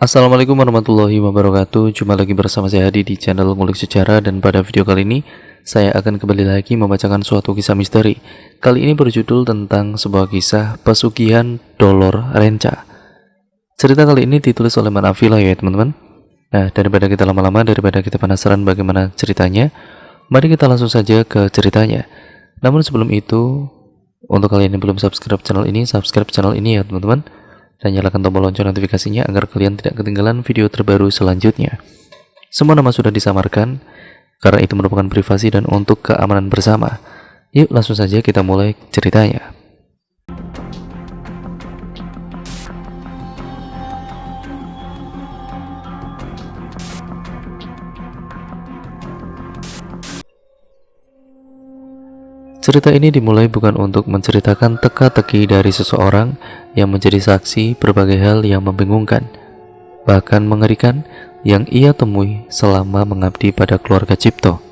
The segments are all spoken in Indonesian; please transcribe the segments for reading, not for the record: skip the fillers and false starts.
Assalamualaikum warahmatullahi wabarakatuh. Jumpa lagi bersama saya Hadi di channel Ngulik Sejarah, dan pada video kali ini saya akan kembali lagi membacakan suatu kisah misteri. Kali ini berjudul tentang sebuah kisah pesugihan Dolor Renca. Cerita kali ini ditulis oleh Manafila ya teman-teman. Nah, daripada kita lama-lama, daripada kita penasaran bagaimana ceritanya, mari kita langsung saja ke ceritanya. Namun sebelum itu, untuk kalian yang belum subscribe channel ini ya teman-teman, dan nyalakan tombol lonceng notifikasinya agar kalian tidak ketinggalan video terbaru selanjutnya. Semua nama sudah disamarkan karena itu merupakan privasi dan untuk keamanan bersama. Yuk langsung saja kita mulai ceritanya. Cerita ini dimulai bukan untuk menceritakan teka-teki dari seseorang yang menjadi saksi berbagai hal yang membingungkan, bahkan mengerikan, yang ia temui selama mengabdi pada keluarga Cipto.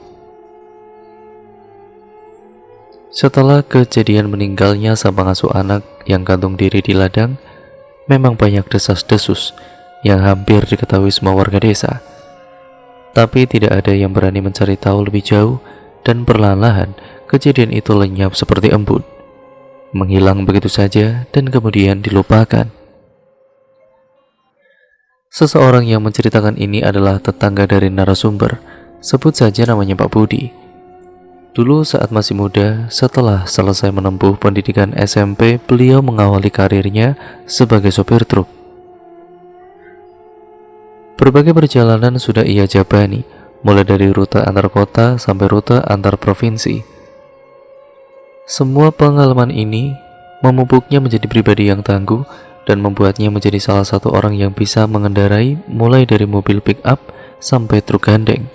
Setelah kejadian meninggalnya sang pengasuh anak yang gantung diri di ladang, memang banyak desas-desus yang hampir diketahui semua warga desa. Tapi tidak ada yang berani mencari tahu lebih jauh, dan perlahan-lahan kejadian itu lenyap seperti embun, menghilang begitu saja dan kemudian dilupakan. Seseorang yang menceritakan ini adalah tetangga dari narasumber, sebut saja namanya Pak Budi. Dulu saat masih muda, setelah selesai menempuh pendidikan SMP, beliau mengawali karirnya sebagai sopir truk. Berbagai perjalanan sudah ia jabani, mulai dari rute antar kota sampai rute antar provinsi. Semua pengalaman ini memupuknya menjadi pribadi yang tangguh dan membuatnya menjadi salah satu orang yang bisa mengendarai mulai dari mobil pick up sampai truk gandeng.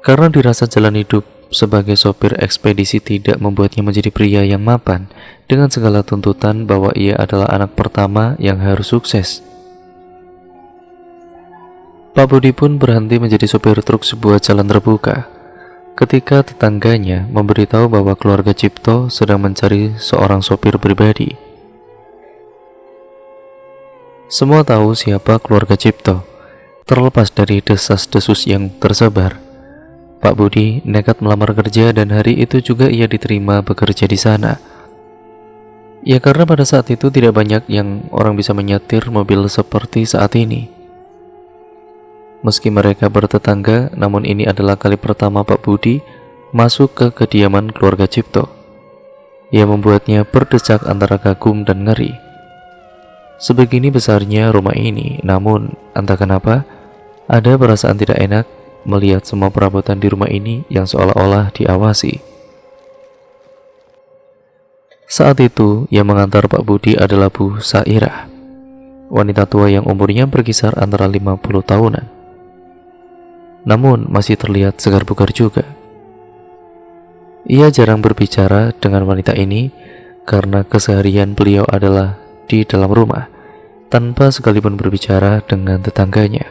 Karena dirasa jalan hidup sebagai sopir ekspedisi tidak membuatnya menjadi pria yang mapan dengan segala tuntutan bahwa ia adalah anak pertama yang harus sukses. Pak Budi pun berhenti menjadi sopir truk sebuah jalan terbuka ketika tetangganya memberitahu bahwa keluarga Cipto sedang mencari seorang sopir pribadi. Semua tahu siapa keluarga Cipto. Terlepas dari desas-desus yang tersebar, Pak Budi nekat melamar kerja dan hari itu juga ia diterima bekerja di sana. Ya karena pada saat itu tidak banyak yang orang bisa menyetir mobil seperti saat ini. Meski mereka bertetangga, namun ini adalah kali pertama Pak Budi masuk ke kediaman keluarga Cipto. Ia membuatnya berdesak antara kagum dan ngeri. Sebegini besarnya rumah ini, namun entah kenapa ada perasaan tidak enak melihat semua perabotan di rumah ini yang seolah-olah diawasi. Saat itu yang mengantar Pak Budi adalah Bu Sairah, wanita tua yang umurnya berkisar antara 50 tahunan. Namun masih terlihat segar bugar juga. Ia jarang berbicara dengan wanita ini karena keseharian beliau adalah di dalam rumah, tanpa sekalipun berbicara dengan tetangganya.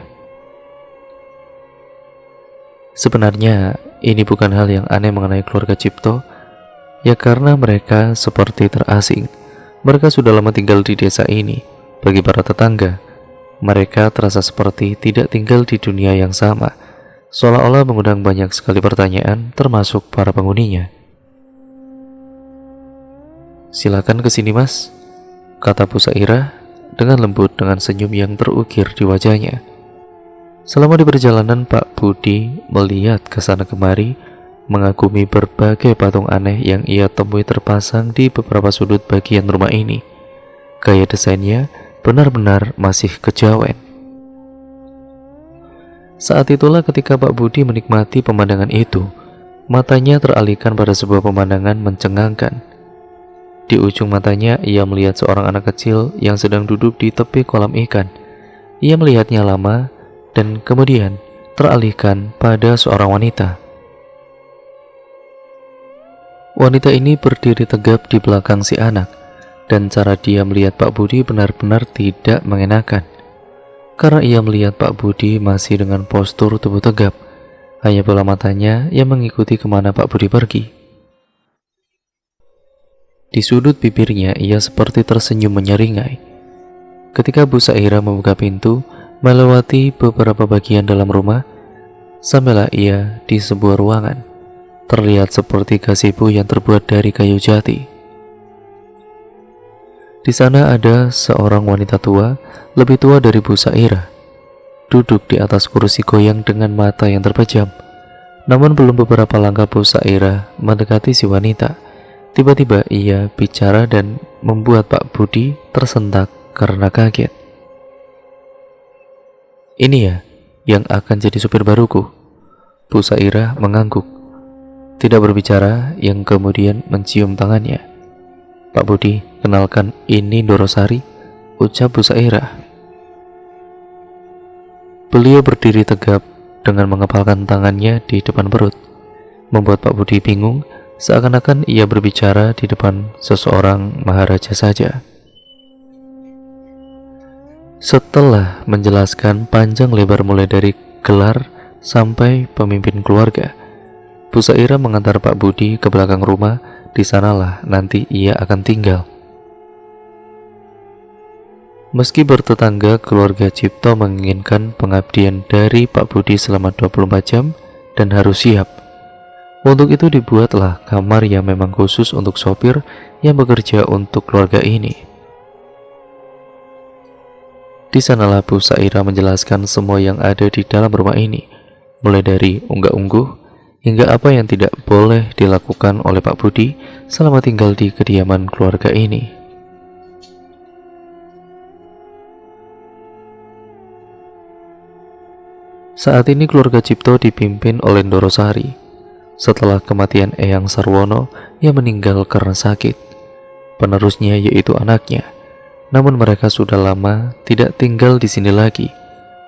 Sebenarnya ini bukan hal yang aneh mengenai keluarga Cipto, ya karena mereka seperti terasing. Mereka sudah lama tinggal di desa ini. Bagi para tetangga, mereka terasa seperti tidak tinggal di dunia yang sama, seolah-olah mengundang banyak sekali pertanyaan termasuk para penghuninya. "Silakan kesini mas," kata Bu Sairah dengan lembut dengan senyum yang terukir di wajahnya. Selama di perjalanan Pak Budi melihat ke sana kemari, mengagumi berbagai patung aneh yang ia temui terpasang di beberapa sudut bagian rumah ini. Gaya desainnya benar-benar masih kejawen. Saat itulah ketika Pak Budi menikmati pemandangan itu, matanya teralihkan pada sebuah pemandangan mencengangkan. Di ujung matanya ia melihat seorang anak kecil yang sedang duduk di tepi kolam ikan. Ia melihatnya lama dan kemudian teralihkan pada seorang wanita. Wanita ini berdiri tegap di belakang si anak, dan cara dia melihat Pak Budi benar-benar tidak mengenakan. Karena ia melihat Pak Budi masih dengan postur tubuh tegap, hanya bola matanya yang mengikuti kemana Pak Budi pergi. Di sudut bibirnya ia seperti tersenyum menyeringai. Ketika Bu Saira membuka pintu, melewati beberapa bagian dalam rumah, sampailah ia di sebuah ruangan. Terlihat seperti gazebo yang terbuat dari kayu jati. Di sana ada seorang wanita tua, lebih tua dari Bu Saira, duduk di atas kursi goyang dengan mata yang terpejam. Namun belum beberapa langkah Bu Saira mendekati si wanita, tiba-tiba ia bicara dan membuat Pak Budi tersentak karena kaget. "Ini ya, yang akan jadi supir baruku?" Bu Saira mengangguk, tidak berbicara, yang kemudian mencium tangannya. "Pak Budi, kenalkan, ini Dorosari," ucap Bu Saira. Beliau berdiri tegap dengan mengepalkan tangannya di depan perut, membuat Pak Budi bingung, seakan-akan ia berbicara di depan seseorang maharaja saja. Setelah menjelaskan panjang lebar mulai dari gelar sampai pemimpin keluarga, Bu Saira mengantar Pak Budi ke belakang rumah. Di sanalah nanti ia akan tinggal. Meski bertetangga, keluarga Cipto menginginkan pengabdian dari Pak Budi selama 24 jam dan harus siap. Untuk itu dibuatlah kamar yang memang khusus untuk sopir yang bekerja untuk keluarga ini. Di sanalah Bu Saira menjelaskan semua yang ada di dalam rumah ini, mulai dari unggah-ungguh hingga apa yang tidak boleh dilakukan oleh Pak Budi selama tinggal di kediaman keluarga ini. Saat ini keluarga Cipto dipimpin oleh Dorosari. Setelah kematian Eyang Sarwono yang meninggal karena sakit, penerusnya yaitu anaknya. Namun mereka sudah lama tidak tinggal di sini lagi.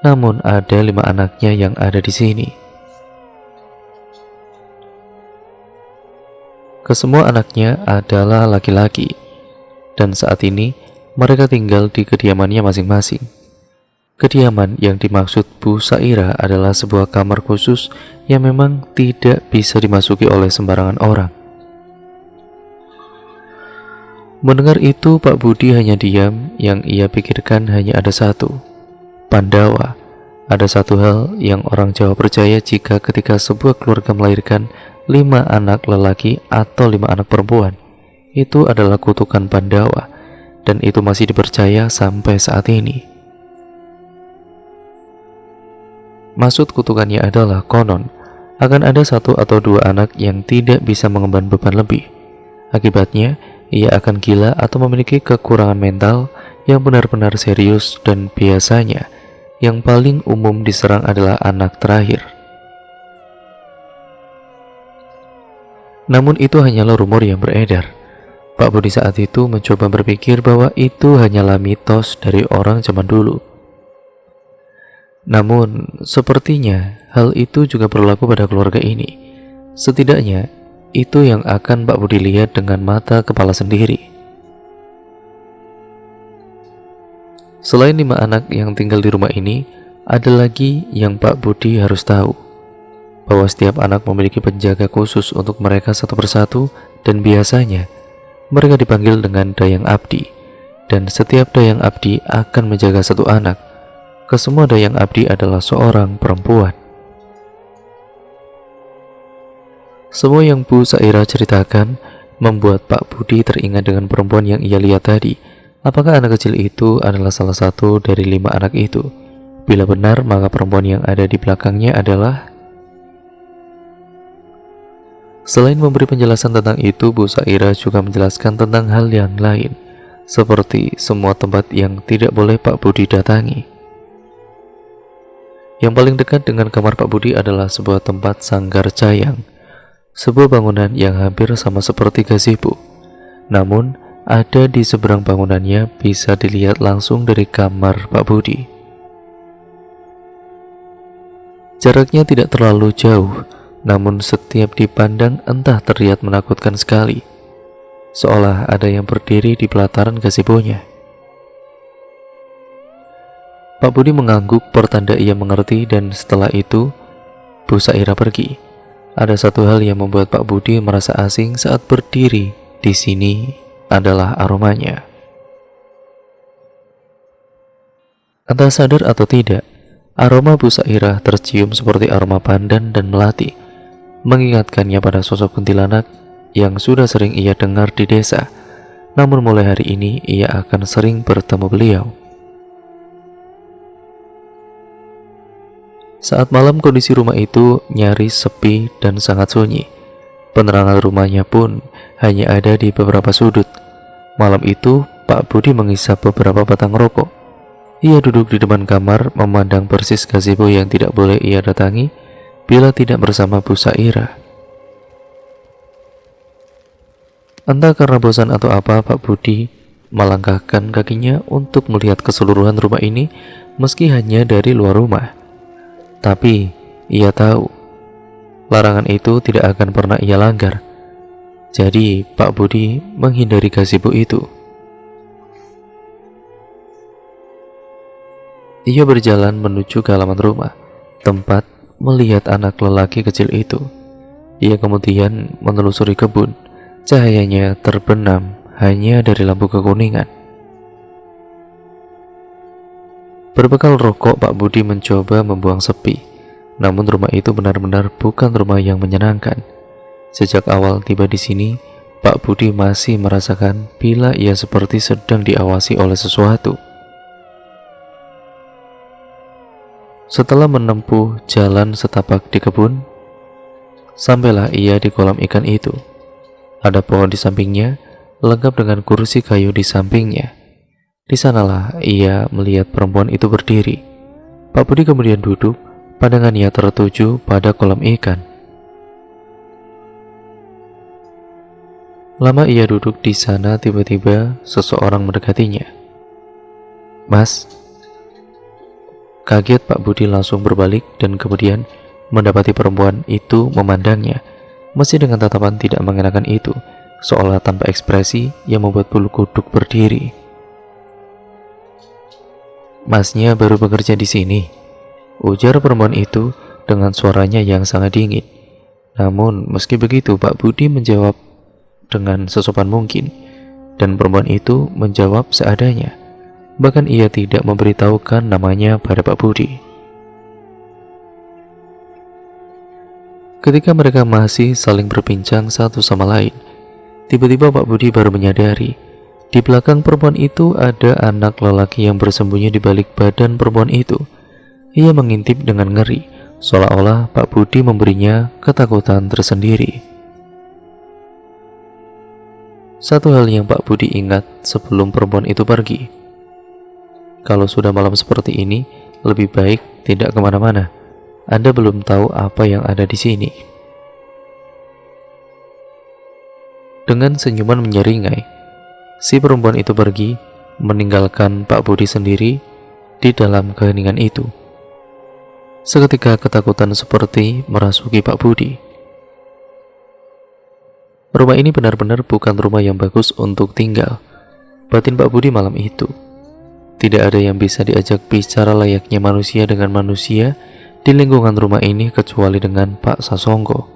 Namun ada 5 anaknya yang ada di sini. Kesemua anaknya adalah laki-laki, dan saat ini mereka tinggal di kediamannya masing-masing. Kediaman yang dimaksud Bu Saira adalah sebuah kamar khusus yang memang tidak bisa dimasuki oleh sembarangan orang. Mendengar itu, Pak Budi hanya diam. Yang ia pikirkan hanya ada satu: Pandawa. Ada satu hal yang orang Jawa percaya, jika ketika sebuah keluarga melahirkan 5 anak lelaki atau 5 anak perempuan, itu adalah kutukan Pandawa, dan itu masih dipercaya sampai saat ini. Maksud kutukannya adalah konon akan ada 1 atau 2 anak yang tidak bisa mengemban beban lebih. Akibatnya, ia akan gila atau memiliki kekurangan mental yang benar-benar serius, dan biasanya yang paling umum diserang adalah anak terakhir. Namun itu hanyalah rumor yang beredar. Pak Budi saat itu mencoba berpikir bahwa itu hanyalah mitos dari orang zaman dulu. Namun, sepertinya hal itu juga berlaku pada keluarga ini. Setidaknya, itu yang akan Pak Budi lihat dengan mata kepala sendiri. Selain 5 anak yang tinggal di rumah ini, ada lagi yang Pak Budi harus tahu, bahwa setiap anak memiliki penjaga khusus untuk mereka satu persatu, dan biasanya mereka dipanggil dengan Dayang Abdi, dan setiap Dayang Abdi akan menjaga 1 anak. Kesemua Dayang Abdi adalah seorang perempuan. Semua yang Bu Saira ceritakan membuat Pak Budi teringat dengan perempuan yang ia lihat tadi. Apakah anak kecil itu adalah salah satu dari 5 anak itu? Bila benar, maka perempuan yang ada di belakangnya adalah... Selain memberi penjelasan tentang itu, Bu Saira juga menjelaskan tentang hal yang lain, seperti semua tempat yang tidak boleh Pak Budi datangi. Yang paling dekat dengan kamar Pak Budi adalah sebuah tempat sanggar cayang, sebuah bangunan yang hampir sama seperti gazebo. Namun, ada di seberang bangunannya, bisa dilihat langsung dari kamar Pak Budi. Jaraknya tidak terlalu jauh, namun setiap dipandang entah terlihat menakutkan sekali, seolah ada yang berdiri di pelataran gazebo-nya. Pak Budi mengangguk pertanda ia mengerti, dan setelah itu Bu Saira pergi. Ada satu hal yang membuat Pak Budi merasa asing saat berdiri di sini adalah aromanya. Entah sadar atau tidak, aroma Bu Sairah tercium seperti aroma pandan dan melati, mengingatkannya pada sosok kuntilanak yang sudah sering ia dengar di desa. Namun mulai hari ini ia akan sering bertemu beliau. Saat malam kondisi rumah itu nyaris sepi dan sangat sunyi. Penerangan rumahnya pun hanya ada di beberapa sudut. Malam itu Pak Budi menghisap beberapa batang rokok. Ia duduk di depan kamar memandang persis gazebo yang tidak boleh ia datangi bila tidak bersama Bu Sairah. Entah karena bosan atau apa, Pak Budi melangkahkan kakinya untuk melihat keseluruhan rumah ini meski hanya dari luar rumah. Tapi ia tahu larangan itu tidak akan pernah ia langgar. Jadi Pak Budi menghindari gazebo itu. Ia berjalan menuju ke halaman rumah, tempat melihat anak lelaki kecil itu. Ia kemudian menelusuri kebun. Cahayanya terbenam hanya dari lampu kekuningan. Berbekal rokok, Pak Budi mencoba membuang sepi. Namun rumah itu benar-benar bukan rumah yang menyenangkan. Sejak awal tiba di sini, Pak Budi masih merasakan bila ia seperti sedang diawasi oleh sesuatu. Setelah menempuh jalan setapak di kebun, sampailah ia di kolam ikan itu. Ada pohon di sampingnya, lengkap dengan kursi kayu di sampingnya. Di sanalah ia melihat perempuan itu berdiri. Pak Budi kemudian duduk, pandangannya tertuju pada kolam ikan. Lama ia duduk di sana, tiba-tiba seseorang mendekatinya. "Mas." Kaget, Pak Budi langsung berbalik dan kemudian mendapati perempuan itu memandangnya, masih dengan tatapan tidak mengenakan itu, seolah tanpa ekspresi yang membuat bulu kuduk berdiri. "Masnya baru bekerja di sini," ujar perempuan itu dengan suaranya yang sangat dingin. Namun meski begitu, Pak Budi menjawab dengan sesopan mungkin, dan perempuan itu menjawab seadanya. Bahkan ia tidak memberitahukan namanya pada Pak Budi. Ketika mereka masih saling berbincang satu sama lain, tiba-tiba Pak Budi baru menyadari di belakang perempuan itu ada anak lelaki yang bersembunyi di balik badan perempuan itu. Ia mengintip dengan ngeri, seolah-olah Pak Budi memberinya ketakutan tersendiri. Satu hal yang Pak Budi ingat sebelum perempuan itu pergi: kalau sudah malam seperti ini, lebih baik tidak kemana-mana. Anda belum tahu apa yang ada di sini. Dengan senyuman menyeringai, si perempuan itu pergi, meninggalkan Pak Budi sendiri di dalam keheningan itu. Seketika ketakutan seperti merasuki Pak Budi. Rumah ini benar-benar bukan rumah yang bagus untuk tinggal, batin Pak Budi malam itu. Tidak ada yang bisa diajak bicara layaknya manusia dengan manusia di lingkungan rumah ini kecuali dengan Pak Sasongko.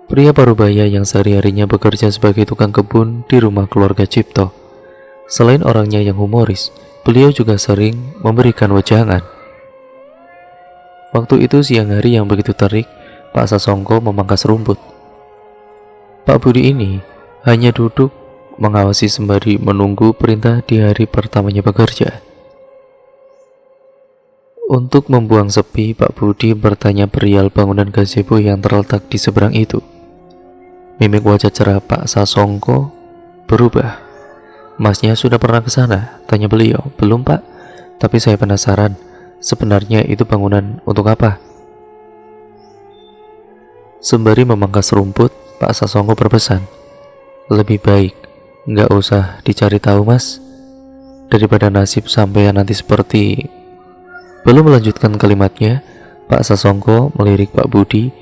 Pria parubaya yang sehari-harinya bekerja sebagai tukang kebun di rumah keluarga Cipto. Selain orangnya yang humoris, beliau juga sering memberikan wejangan. Waktu itu siang hari yang begitu terik, Pak Sasongko memangkas rumput. Pak Budi ini hanya duduk mengawasi sembari menunggu perintah di hari pertamanya bekerja. Untuk membuang sepi, Pak Budi bertanya perihal bangunan gazebo yang terletak di seberang itu. Mimik wajah cerah Pak Sasongko berubah. "Masnya sudah pernah ke sana?" tanya beliau. "Belum, Pak. Tapi saya penasaran, sebenarnya itu bangunan untuk apa?" Sembari memangkas rumput, Pak Sasongko berpesan, "Lebih baik nggak usah dicari tahu, Mas. Daripada nasib sampai nanti seperti..." Belum melanjutkan kalimatnya, Pak Sasongko melirik Pak Budi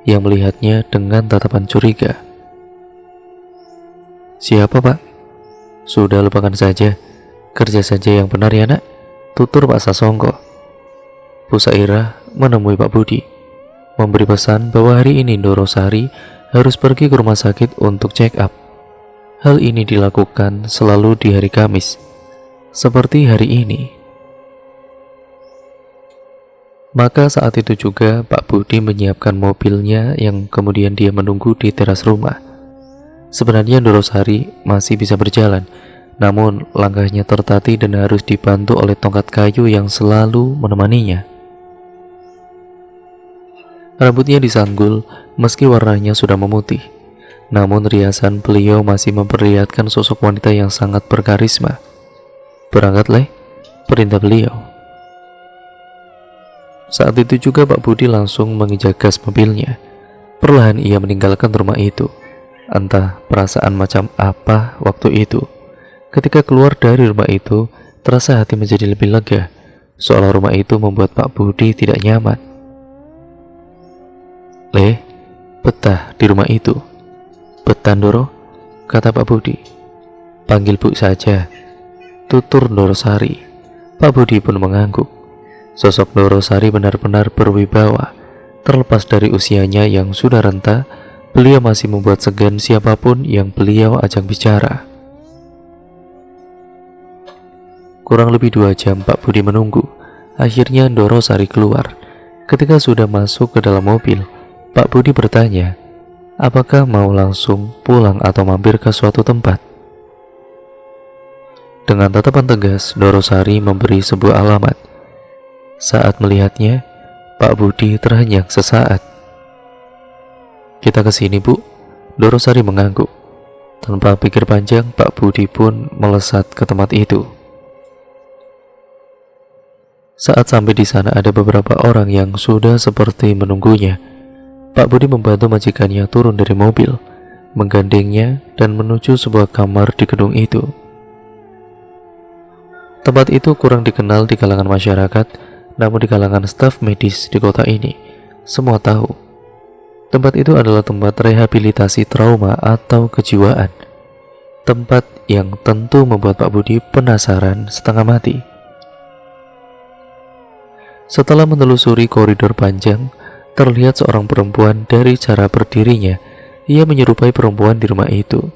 yang melihatnya dengan tatapan curiga. "Siapa, Pak?" "Sudah, lupakan saja. Kerja saja yang benar ya, Nak," tutur Pak Sasongko. Bu Sairah menemui Pak Budi, memberi pesan bahwa hari ini Ndorosari harus pergi ke rumah sakit untuk check up. Hal ini dilakukan selalu di hari Kamis. seperti hari ini. Maka saat itu juga Pak Budi menyiapkan mobilnya yang kemudian dia menunggu di teras rumah. Sebenarnya Ndorosari masih bisa berjalan, namun langkahnya tertatih dan harus dibantu oleh tongkat kayu yang selalu menemaninya. Rambutnya disanggul meski warnanya sudah memutih, namun riasan beliau masih memperlihatkan sosok wanita yang sangat berkarisma. "Berangkat, Leh," perintah beliau. Saat itu juga Pak Budi langsung menginjak gas mobilnya. Perlahan ia meninggalkan rumah itu. Entah perasaan macam apa waktu itu. Ketika keluar dari rumah itu, terasa hati menjadi lebih lega, seolah rumah itu membuat Pak Budi tidak nyaman. "Leh, betah di rumah itu." "Betah, Ndoro," kata Pak Budi. "Panggil Bu saja," tutur Ndorosari. Pak Budi pun mengangguk. Sosok Ndorosari benar-benar berwibawa. Terlepas dari usianya yang sudah renta, beliau masih membuat segan siapapun yang beliau ajak bicara. Kurang lebih 2 jam Pak Budi menunggu. Akhirnya Ndorosari keluar. Ketika sudah masuk ke dalam mobil, Pak Budi bertanya, apakah mau langsung pulang atau mampir ke suatu tempat. Dengan tatapan tegas, Ndorosari memberi sebuah alamat. Saat melihatnya, Pak Budi terhenyak sesaat. "Kita ke sini, Bu," Ndorosari mengangguk. Tanpa pikir panjang, Pak Budi pun melesat ke tempat itu. Saat sampai di sana, ada beberapa orang yang sudah seperti menunggunya. Pak Budi membantu majikannya turun dari mobil, menggandengnya dan menuju sebuah kamar di gedung itu. Tempat itu kurang dikenal di kalangan masyarakat, namun di kalangan staf medis di kota ini, semua tahu. Tempat itu adalah tempat rehabilitasi trauma atau kejiwaan. Tempat yang tentu membuat Pak Budi penasaran setengah mati. Setelah menelusuri koridor panjang, terlihat seorang perempuan. Dari cara berdirinya, ia menyerupai perempuan di rumah itu.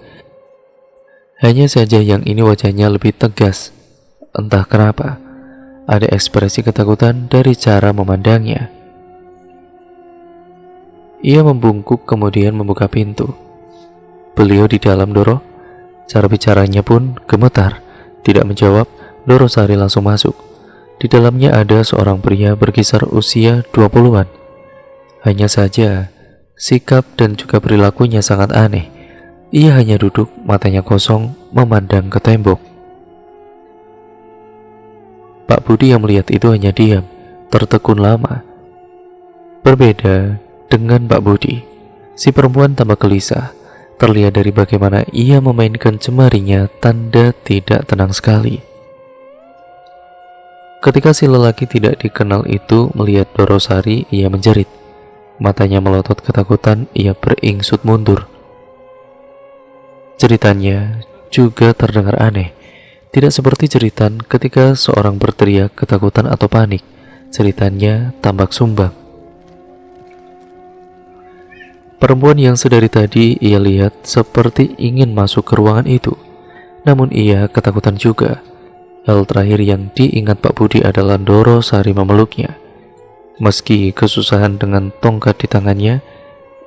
Hanya saja yang ini wajahnya lebih tegas. Entah kenapa, ada ekspresi ketakutan dari cara memandangnya. Ia membungkuk kemudian membuka pintu. "Beliau di dalam, Doro." Cara bicaranya pun gemetar. Tidak menjawab, Ndorosari langsung masuk. Di dalamnya ada seorang pria berkisar usia 20-an. Hanya saja, sikap dan juga perilakunya sangat aneh. Ia hanya duduk, matanya kosong, memandang ke tembok. Pak Budi yang melihat itu hanya diam, tertekun lama. Berbeda dengan Pak Budi, si perempuan tampak gelisah. Terlihat dari bagaimana ia memainkan jemarinya, tanda tidak tenang sekali. Ketika si lelaki tidak dikenal itu melihat Ndorosari, ia menjerit. Matanya melotot ketakutan, ia beringsut mundur. Ceritanya juga terdengar aneh. Tidak seperti jeritan ketika seorang berteriak ketakutan atau panik. Ceritanya tampak sumbang. Perempuan yang sedari tadi ia lihat seperti ingin masuk ke ruangan itu. Namun ia ketakutan juga. Hal terakhir yang diingat Pak Budi adalah Ndorosari memeluknya. Meski kesusahan dengan tongkat di tangannya,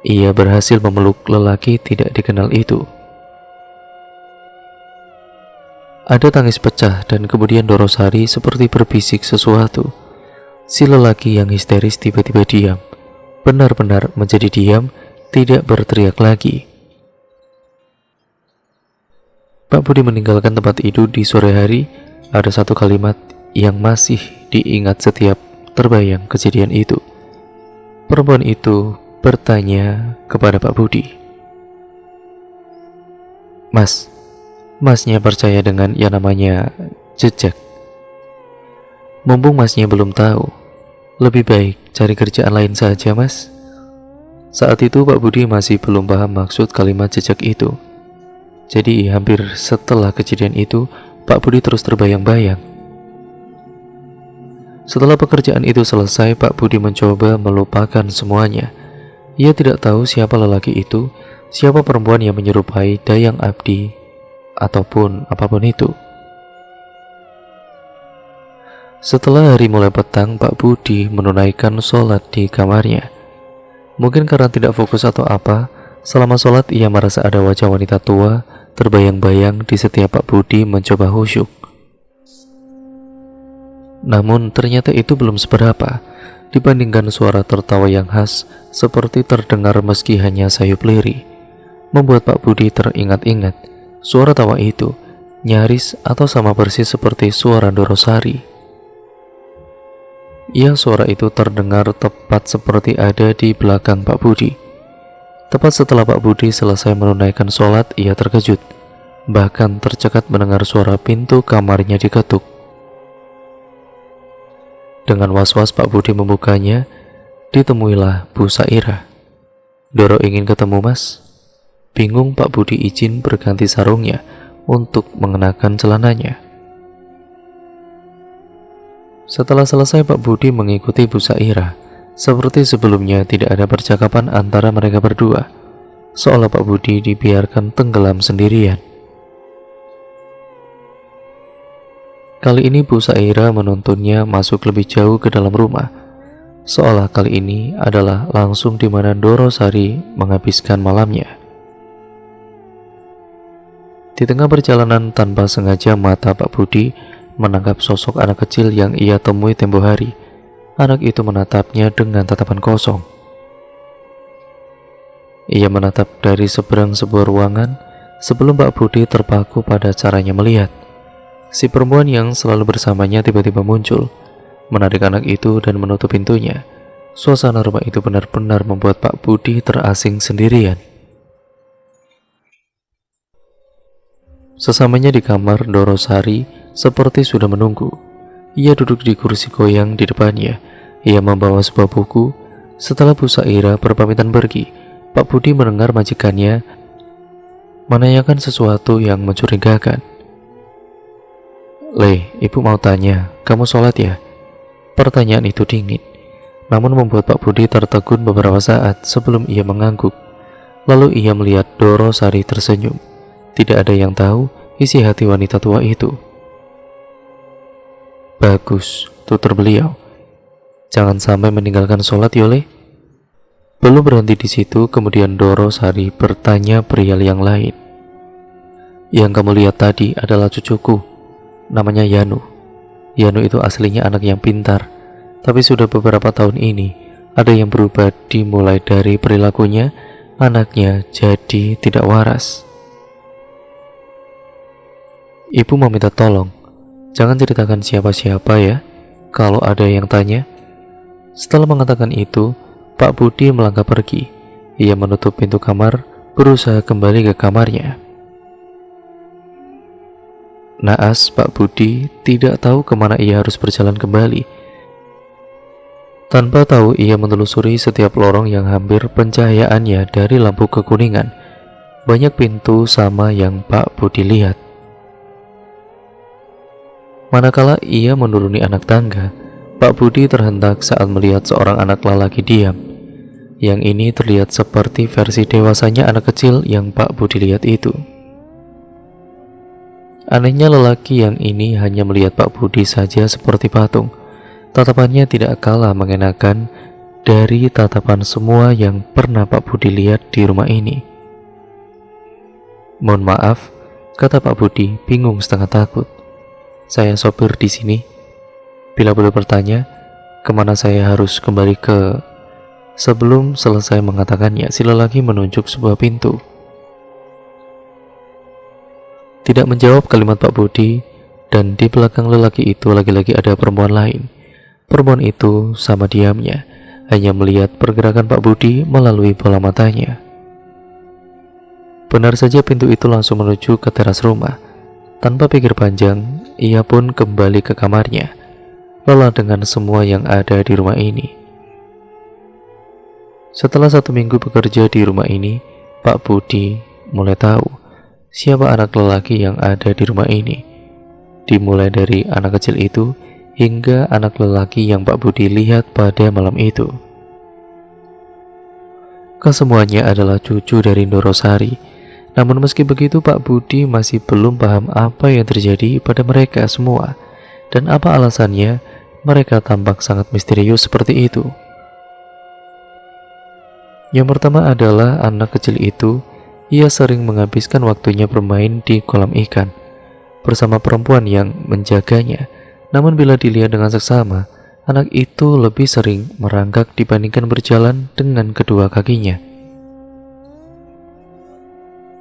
ia berhasil memeluk lelaki tidak dikenal itu. Ada tangis pecah dan kemudian Ndorosari seperti berbisik sesuatu. Si lelaki yang histeris tiba-tiba diam. Benar-benar menjadi diam, tidak berteriak lagi. Pak Budi meninggalkan tempat itu di sore hari. Ada satu kalimat yang masih diingat setiap terbayang kejadian itu. Perempuan itu bertanya kepada Pak Budi, Masnya percaya dengan yang namanya jejak? Mumpung masnya belum tahu, lebih baik cari kerjaan lain saja, Mas. Saat itu Pak Budi masih belum paham maksud kalimat jejak itu. Jadi hampir setelah kejadian itu, Pak Budi terus terbayang-bayang. Setelah pekerjaan itu selesai, Pak Budi mencoba melupakan semuanya. Ia tidak tahu siapa lelaki itu, siapa perempuan yang menyerupai Dayang Abdi, ataupun apapun itu. Setelah hari mulai petang, Pak Budi menunaikan sholat di kamarnya. Mungkin karena tidak fokus atau apa, selama sholat ia merasa ada wajah wanita tua terbayang-bayang di setiap Pak Budi mencoba khusyuk. Namun ternyata itu belum seberapa dibandingkan suara tertawa yang khas seperti terdengar meski hanya sayup lirih, membuat Pak Budi teringat-ingat suara tawa itu nyaris atau sama persis seperti suara Dorosari. Ya, suara itu terdengar tepat seperti ada di belakang Pak Budi. Tepat setelah Pak Budi selesai menunaikan sholat, ia terkejut, bahkan tercekat mendengar suara pintu kamarnya diketuk. Dengan was-was Pak Budi membukanya, ditemuilah Bu Sairah. "Doro ingin ketemu Mas." Bingung, Pak Budi izin berganti sarungnya untuk mengenakan celananya. Setelah selesai, Pak Budi mengikuti Bu Sairah. Seperti sebelumnya, tidak ada percakapan antara mereka berdua, seolah Pak Budi dibiarkan tenggelam sendirian. Kali ini Bu Sairah menuntunnya masuk lebih jauh ke dalam rumah, seolah kali ini adalah langsung di mana Dorosari menghabiskan malamnya. Di tengah perjalanan, tanpa sengaja mata Pak Budi menangkap sosok anak kecil yang ia temui tempo hari. Anak itu menatapnya dengan tatapan kosong. Ia menatap dari seberang sebuah ruangan sebelum Pak Budi terpaku pada caranya melihat. Si perempuan yang selalu bersamanya tiba-tiba muncul, menarik anak itu dan menutup pintunya. Suasana rumah itu benar-benar membuat Pak Budi terasing sendirian. Sesamanya di kamar, Dorosari seperti sudah menunggu. Ia duduk di kursi goyang di depannya. Ia membawa sebuah buku. Setelah Bu Sairah berpamitan pergi, Pak Budi mendengar majikannya menanyakan sesuatu yang mencurigakan. "Le, ibu mau tanya, kamu sholat ya?" Pertanyaan itu dingin, namun membuat Pak Budi tertegun beberapa saat sebelum ia mengangguk. Lalu ia melihat Dorosari tersenyum. Tidak ada yang tahu isi hati wanita tua itu. "Bagus," tutur beliau. "Jangan sampai meninggalkan sholat, Yole." Belum berhenti di situ, kemudian Dorosari bertanya perihal yang lain. "Yang kamu lihat tadi adalah cucuku, namanya Yanu. Yanu itu aslinya anak yang pintar, tapi sudah beberapa tahun ini ada yang berubah, dimulai dari perilakunya, anaknya jadi tidak waras. Ibu mau minta tolong, jangan ceritakan siapa-siapa ya, kalau ada yang tanya." Setelah mengatakan itu, Pak Budi melangkah pergi. Ia menutup pintu kamar, berusaha kembali ke kamarnya. Naas, Pak Budi tidak tahu kemana ia harus berjalan kembali. Tanpa tahu, ia menelusuri setiap lorong yang hampir pencahayaannya dari lampu kekuningan. Banyak pintu sama yang Pak Budi lihat. Manakala ia menuruni anak tangga, Pak Budi terhentak saat melihat seorang anak lelaki diam. Yang ini terlihat seperti versi dewasanya anak kecil yang Pak Budi lihat itu. Anehnya, lelaki yang ini hanya melihat Pak Budi saja seperti patung. Tatapannya tidak kalah mengenakan dari tatapan semua yang pernah Pak Budi lihat di rumah ini. "Mohon maaf," kata Pak Budi, bingung setengah takut. "Saya sopir di sini. Bila boleh bertanya, kemana saya harus kembali ke..." Sebelum selesai mengatakannya, si lelaki menunjuk sebuah pintu. Tidak menjawab kalimat Pak Budi, dan di belakang lelaki itu lagi-lagi ada perempuan lain. Perempuan itu sama diamnya, hanya melihat pergerakan Pak Budi melalui bola matanya. Benar saja, pintu itu langsung menuju ke teras rumah. Tanpa pikir panjang, ia pun kembali ke kamarnya, lelah dengan semua yang ada di rumah ini. Setelah 1 minggu bekerja di rumah ini, Pak Budi mulai tahu siapa anak lelaki yang ada di rumah ini. Dimulai dari anak kecil itu hingga anak lelaki yang Pak Budi lihat pada malam itu. Kesemuanya adalah cucu dari Dorosari. Namun meski begitu, Pak Budi masih belum paham apa yang terjadi pada mereka semua dan apa alasannya mereka tampak sangat misterius seperti itu. Yang pertama adalah anak kecil itu, ia sering menghabiskan waktunya bermain di kolam ikan bersama perempuan yang menjaganya. Namun bila dilihat dengan seksama, anak itu lebih sering merangkak dibandingkan berjalan dengan kedua kakinya.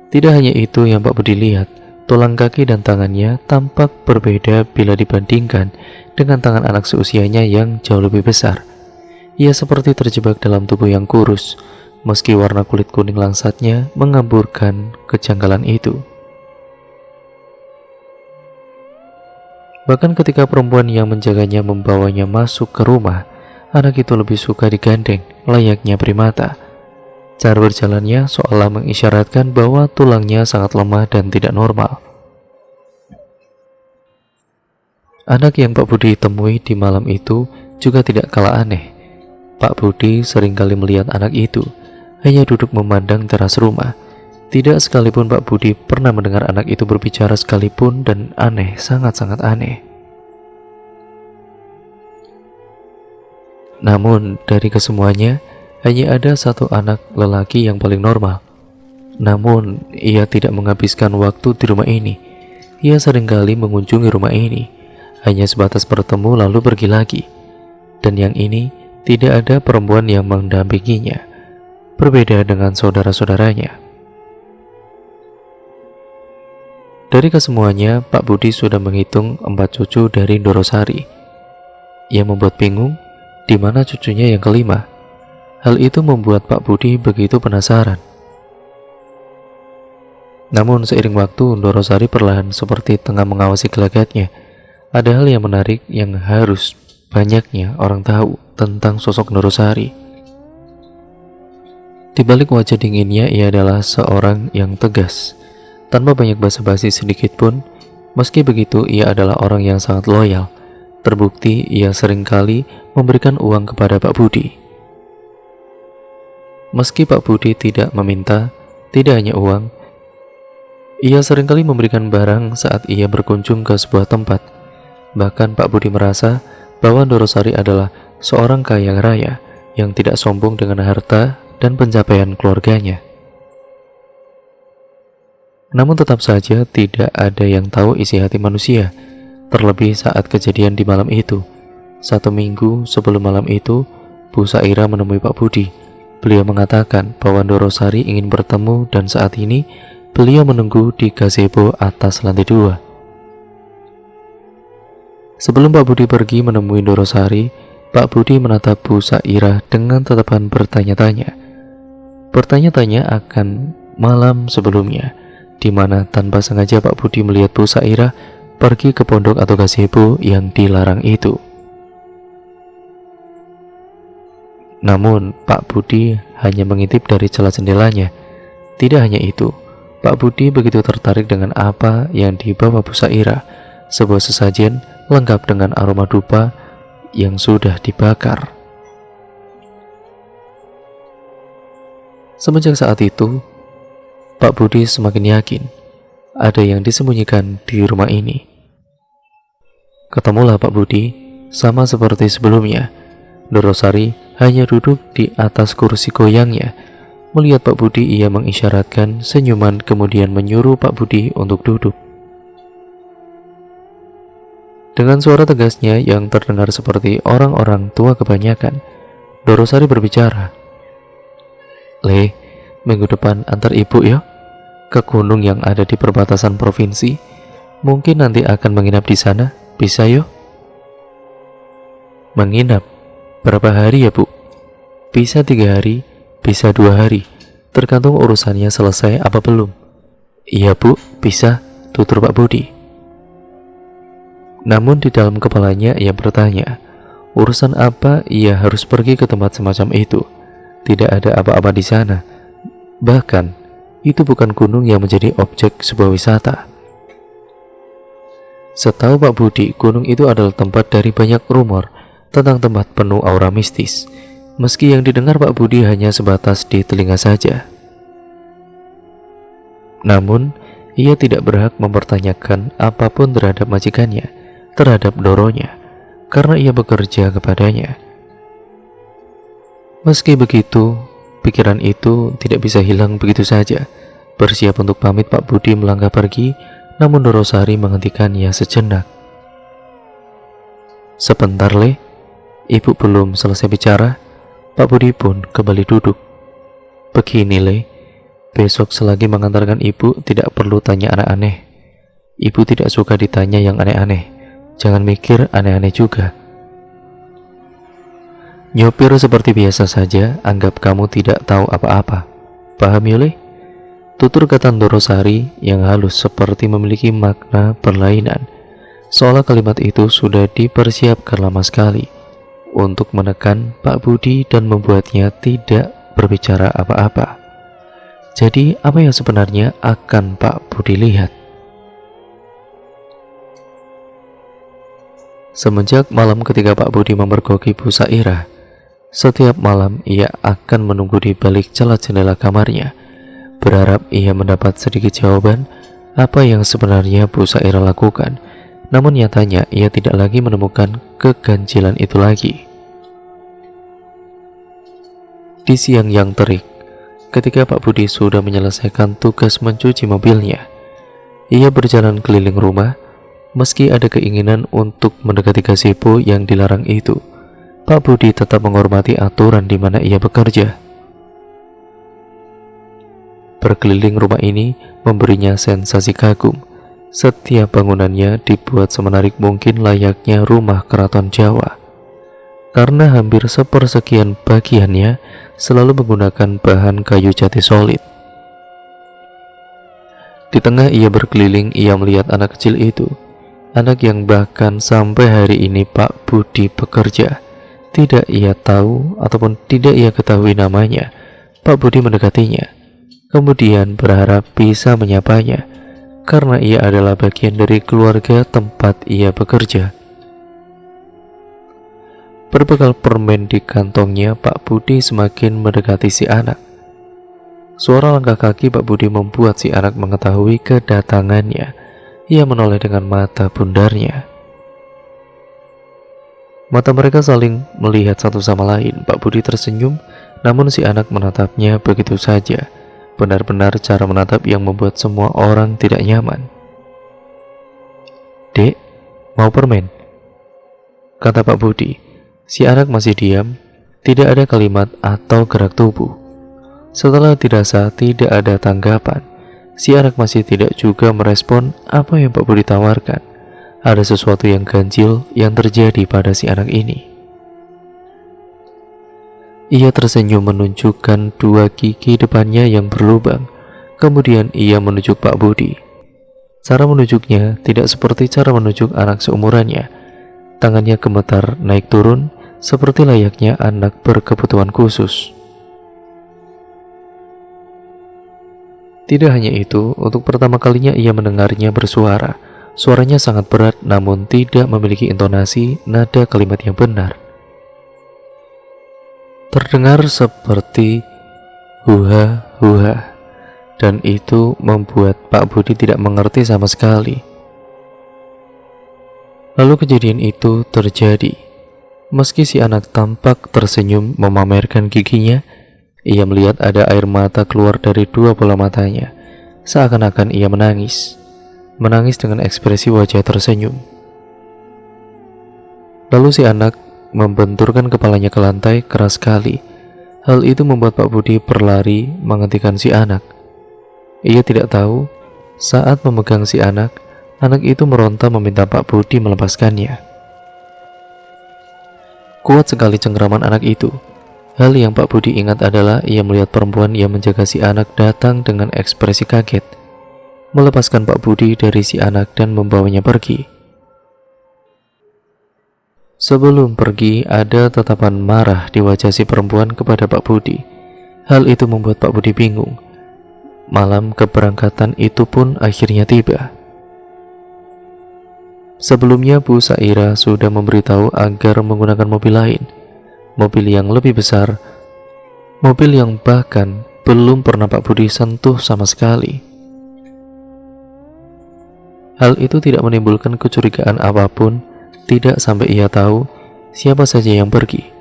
Tidak hanya itu yang Pak Budi lihat, tulang kaki dan tangannya tampak berbeda bila dibandingkan dengan tangan anak seusianya yang jauh lebih besar. Ia seperti terjebak dalam tubuh yang kurus, meski warna kulit kuning langsatnya mengaburkan kejanggalan itu. Bahkan ketika perempuan yang menjaganya membawanya masuk ke rumah, anak itu lebih suka digandeng, layaknya primata. Cara berjalannya seolah mengisyaratkan bahwa tulangnya sangat lemah dan tidak normal. Anak yang Pak Budi temui di malam itu juga tidak kalah aneh. Pak Budi seringkali melihat anak itu hanya duduk memandang teras rumah. Tidak sekalipun Pak Budi pernah mendengar anak itu berbicara sekalipun, dan aneh, sangat-sangat aneh. Namun dari kesemuanya, hanya ada satu anak lelaki yang paling normal. Namun ia tidak menghabiskan waktu di rumah ini. Ia seringkali mengunjungi rumah ini, hanya sebatas bertemu lalu pergi lagi. Dan yang ini tidak ada perempuan yang mendampinginya. Berbeda dengan saudara-saudaranya. Dari kesemuanya, Pak Budi sudah menghitung 4 cucu dari Ndorosari. Yang membuat bingung, di mana cucunya yang kelima. Hal itu membuat Pak Budi begitu penasaran. Namun seiring waktu, Ndorosari perlahan seperti tengah mengawasi gelagatnya. Ada hal yang menarik yang harus banyaknya orang tahu tentang sosok Ndorosari. Di balik wajah dinginnya, ia adalah seorang yang tegas, tanpa banyak basa-basi sedikit pun. Meski begitu, ia adalah orang yang sangat loyal. Terbukti ia seringkali memberikan uang kepada Pak Budi. Meski Pak Budi tidak meminta, tidak hanya uang, ia seringkali memberikan barang saat ia berkunjung ke sebuah tempat. Bahkan Pak Budi merasa bahwa Ndorosari adalah seorang kaya raya yang tidak sombong dengan harta dan pencapaian keluarganya. Namun tetap saja tidak ada yang tahu isi hati manusia, terlebih saat kejadian di malam itu. 1 minggu sebelum malam itu, Bu Saira menemui Pak Budi. Beliau mengatakan bahwa Ndorosari ingin bertemu dan saat ini beliau menunggu di gazebo atas lantai 2. Sebelum Pak Budi pergi menemui Ndorosari, Pak Budi menatap Bu Saira dengan tatapan bertanya-tanya. Bertanya-tanya akan malam sebelumnya, di mana tanpa sengaja Pak Budi melihat Bu Saira pergi ke pondok atau gazebo yang dilarang itu. Namun Pak Budi hanya mengintip dari celah jendelanya. Tidak hanya itu, Pak Budi begitu tertarik dengan apa yang dibawa Bu Saira, sebuah sesajen lengkap dengan aroma dupa yang sudah dibakar. Semenjak saat itu, Pak Budi semakin yakin ada yang disembunyikan di rumah ini. Ketemulah Pak Budi, sama seperti sebelumnya. Ndorosari hanya duduk di atas kursi goyangnya. Melihat Pak Budi, ia mengisyaratkan senyuman kemudian menyuruh Pak Budi untuk duduk. Dengan suara tegasnya yang terdengar seperti orang-orang tua kebanyakan, Ndorosari berbicara. "Le, minggu depan antar ibu ya ke gunung yang ada di perbatasan provinsi. Mungkin nanti akan menginap di sana, bisa yo?" "Menginap? Berapa hari ya Bu?" "Bisa 3 hari, bisa 2 hari, tergantung urusannya selesai apa belum." "Iya Bu, bisa," tutur Pak Budi. Namun di dalam kepalanya ia bertanya, urusan apa ia harus pergi ke tempat semacam itu? Tidak ada apa-apa di sana. Bahkan itu bukan gunung yang menjadi objek sebuah wisata. Setahu Pak Budi, gunung itu adalah tempat dari banyak rumor tentang tempat penuh aura mistis. Meski yang didengar Pak Budi hanya sebatas di telinga saja. Namun ia tidak berhak mempertanyakan apapun terhadap majikannya, terhadap Ndoronya. karena ia bekerja kepadanya. Meski begitu, pikiran itu tidak bisa hilang begitu saja. Bersiap untuk pamit, Pak Budi melangkah pergi, namun Dorosari menghentikannya sejenak. Sebentar, Le. Ibu belum selesai bicara. Pak Budi pun kembali duduk. Begini, Le. Besok selagi mengantarkan ibu tidak perlu tanya aneh-aneh. Ibu tidak suka ditanya yang aneh-aneh. Jangan mikir aneh-aneh juga. Nyopir seperti biasa saja, anggap kamu tidak tahu apa-apa. Paham ya, Le? Tutur kata Dorosari yang halus seperti memiliki makna perlainan, seolah kalimat itu sudah dipersiapkan lama sekali untuk menekan Pak Budi dan membuatnya tidak berbicara apa-apa. Jadi apa yang sebenarnya akan Pak Budi lihat? Semenjak malam ketika Pak Budi memergoki Bu Sairah, setiap malam ia akan menunggu di balik celah jendela kamarnya, berharap ia mendapat sedikit jawaban apa yang sebenarnya Bu Sairah lakukan. Namun nyatanya ia tidak lagi menemukan keganjilan itu lagi. Di siang yang terik, ketika Pak Budi sudah menyelesaikan tugas mencuci mobilnya, ia berjalan keliling rumah. Meski ada keinginan untuk mendekati gazebo yang dilarang itu, Pak Budi tetap menghormati aturan di mana ia bekerja. Berkeliling rumah ini memberinya sensasi kagum. Setiap bangunannya dibuat semenarik mungkin layaknya rumah keraton Jawa, karena hampir sepersekian bagiannya selalu menggunakan bahan kayu jati solid. Di tengah ia berkeliling, ia melihat anak kecil itu, anak yang bahkan sampai hari ini Pak Budi bekerja tidak ia tahu ataupun tidak ia ketahui namanya. Pak Budi mendekatinya, kemudian berharap bisa menyapanya, karena ia adalah bagian dari keluarga tempat ia bekerja. Berbekal permen di kantongnya, Pak Budi semakin mendekati si anak. Suara langkah kaki Pak Budi membuat si anak mengetahui kedatangannya. Ia menoleh dengan mata bundarnya. Mata mereka saling melihat satu sama lain. Pak Budi tersenyum, namun si anak menatapnya begitu saja. Benar-benar cara menatap yang membuat semua orang tidak nyaman. "Dek, mau permen?" kata Pak Budi. Si anak masih diam, tidak ada kalimat atau gerak tubuh. Setelah dirasa tidak ada tanggapan, si anak masih tidak juga merespon apa yang Pak Budi tawarkan. Ada sesuatu yang ganjil yang terjadi pada si anak ini. Ia tersenyum menunjukkan dua gigi depannya yang berlubang. Kemudian ia menunjuk Pak Budi. Cara menunjuknya tidak seperti cara menunjuk anak seumurannya. Tangannya gemetar naik turun seperti layaknya anak berkebutuhan khusus. Tidak hanya itu, untuk pertama kalinya ia mendengarnya bersuara. Suaranya sangat berat namun tidak memiliki intonasi nada kalimat yang benar. Terdengar seperti huha-huha, dan itu membuat Pak Budi tidak mengerti sama sekali. Lalu kejadian itu terjadi. Meski si anak tampak tersenyum memamerkan giginya, ia melihat ada air mata keluar dari dua bola matanya, seakan-akan ia menangis. Menangis dengan ekspresi wajah tersenyum. Lalu si anak membenturkan kepalanya ke lantai keras sekali. Hal itu membuat Pak Budi berlari menghentikan si anak. Ia tidak tahu, saat memegang si anak itu meronta meminta Pak Budi melepaskannya. Kuat sekali cengkraman anak itu. Hal yang Pak Budi ingat adalah ia melihat perempuan yang menjaga si anak datang dengan ekspresi kaget, melepaskan Pak Budi dari si anak dan membawanya pergi. Sebelum pergi, ada tatapan marah di wajah si perempuan kepada Pak Budi. Hal itu membuat Pak Budi bingung. Malam keberangkatan itu pun akhirnya tiba. Sebelumnya Bu Sairah sudah memberitahu agar menggunakan mobil lain, mobil yang lebih besar, mobil yang bahkan belum pernah Pak Budi sentuh sama sekali. Hal itu tidak menimbulkan kecurigaan apapun tidak sampai ia tahu siapa saja yang pergi.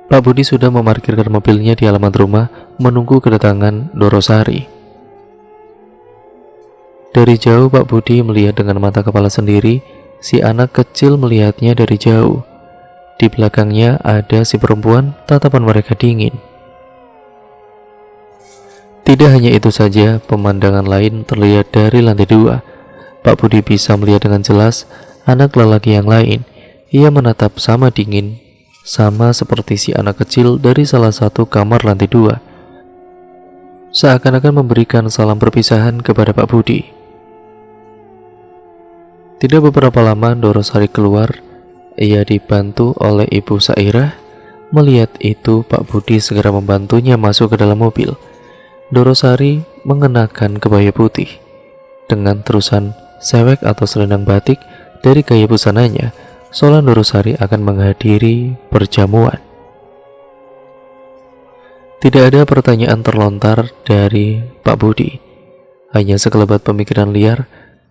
Pak Budi sudah memarkirkan mobilnya di halaman rumah menunggu kedatangan Dorosari. Dari jauh Pak Budi melihat dengan mata kepala sendiri, si anak kecil melihatnya dari jauh. Di belakangnya ada si perempuan, tatapan mereka dingin. Tidak hanya itu saja, pemandangan lain terlihat dari lantai 2. Pak Budi bisa melihat dengan jelas anak lelaki yang lain. Ia menatap sama dingin, sama seperti si anak kecil dari salah satu kamar lantai 2. Seakan-akan memberikan salam perpisahan kepada Pak Budi. Tidak beberapa lama Dorosari keluar. Ia dibantu oleh Ibu Sairah. Melihat itu, Pak Budi segera membantunya masuk ke dalam mobil. Dorosari mengenakan kebaya putih dengan terusan sewek atau selendang batik dari gaya busananya, seolah Dorosari akan menghadiri perjamuan. Tidak ada pertanyaan terlontar dari Pak Budi, hanya sekelebat pemikiran liar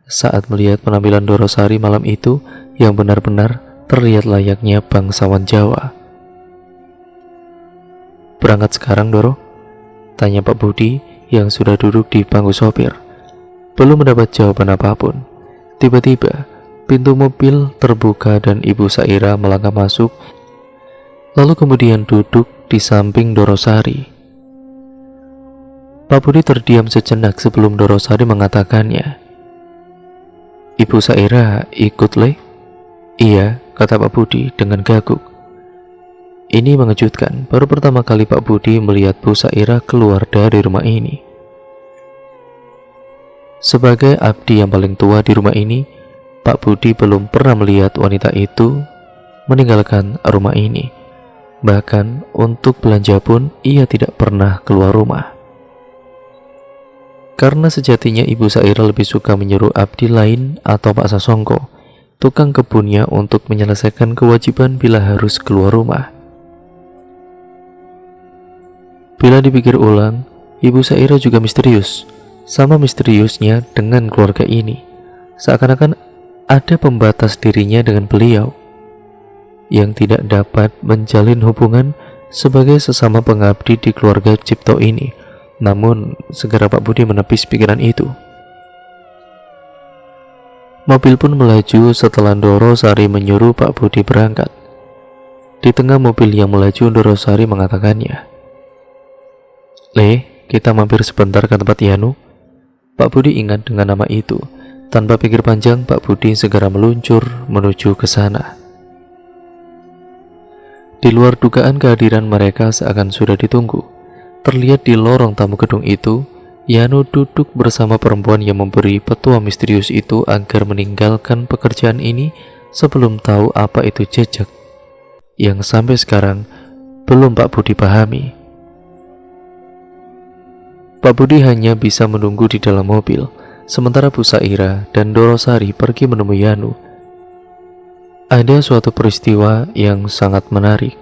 saat melihat penampilan Dorosari malam itu yang benar-benar terlihat layaknya bangsawan Jawa. "Berangkat sekarang, Doro?" tanya Pak Budi yang sudah duduk di bangku sopir. Belum mendapat jawaban apapun. Tiba-tiba pintu mobil terbuka dan Ibu Sairah melangkah masuk, lalu kemudian duduk di samping Dorosari. Pak Budi terdiam sejenak sebelum Dorosari mengatakannya. "Ibu Sairah ikut, Le?" "Iya," kata Pak Budi dengan gaguk. Ini mengejutkan, baru pertama kali Pak Budi melihat Bu Sairah keluar dari rumah ini. Sebagai abdi yang paling tua di rumah ini, Pak Budi belum pernah melihat wanita itu meninggalkan rumah ini. Bahkan untuk belanja pun ia tidak pernah keluar rumah. Karena sejatinya Ibu Sairah lebih suka menyuruh abdi lain atau Pak Sasongko, tukang kebunnya, untuk menyelesaikan kewajiban bila harus keluar rumah. Bila dipikir ulang, Ibu Sairah juga misterius, sama misteriusnya dengan keluarga ini. Seakan-akan ada pembatas dirinya dengan beliau, yang tidak dapat menjalin hubungan sebagai sesama pengabdi di keluarga Cipto ini. Namun segera Pak Budi menepis pikiran itu. Mobil pun melaju setelah Dorosari menyuruh Pak Budi berangkat. Di tengah mobil yang melaju, Dorosari mengatakannya, "Le, kita mampir sebentar ke tempat Yanu." Pak Budi ingat dengan nama itu. Tanpa pikir panjang, Pak Budi segera meluncur menuju ke sana. Di luar dugaan, kehadiran mereka seakan sudah ditunggu. Terlihat di lorong tamu gedung itu, Yanu duduk bersama perempuan yang memberi petua misterius itu agar meninggalkan pekerjaan ini sebelum tahu apa itu jejak, yang sampai sekarang belum Pak Budi pahami. Pak Budi hanya bisa menunggu di dalam mobil, sementara Bu Sairah dan Dorosari pergi menemui Yanu. Ada suatu peristiwa yang sangat menarik.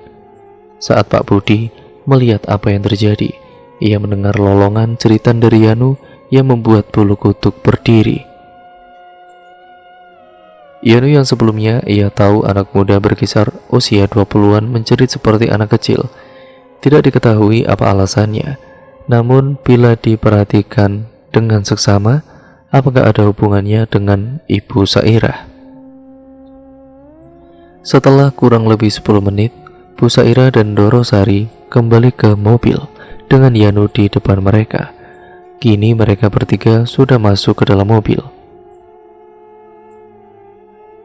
Saat Pak Budi melihat apa yang terjadi, ia mendengar lolongan cerita dari Yanu yang membuat bulu kuduk berdiri. Yanu yang sebelumnya ia tahu anak muda berkisar usia 20-an menjerit seperti anak kecil. Tidak diketahui apa alasannya, namun bila diperhatikan dengan seksama, apakah ada hubungannya dengan Ibu Sairah? Setelah kurang lebih 10 menit, Bu Sairah dan Dorosari kembali ke mobil dengan Yanu di depan mereka. Kini mereka bertiga sudah masuk ke dalam mobil.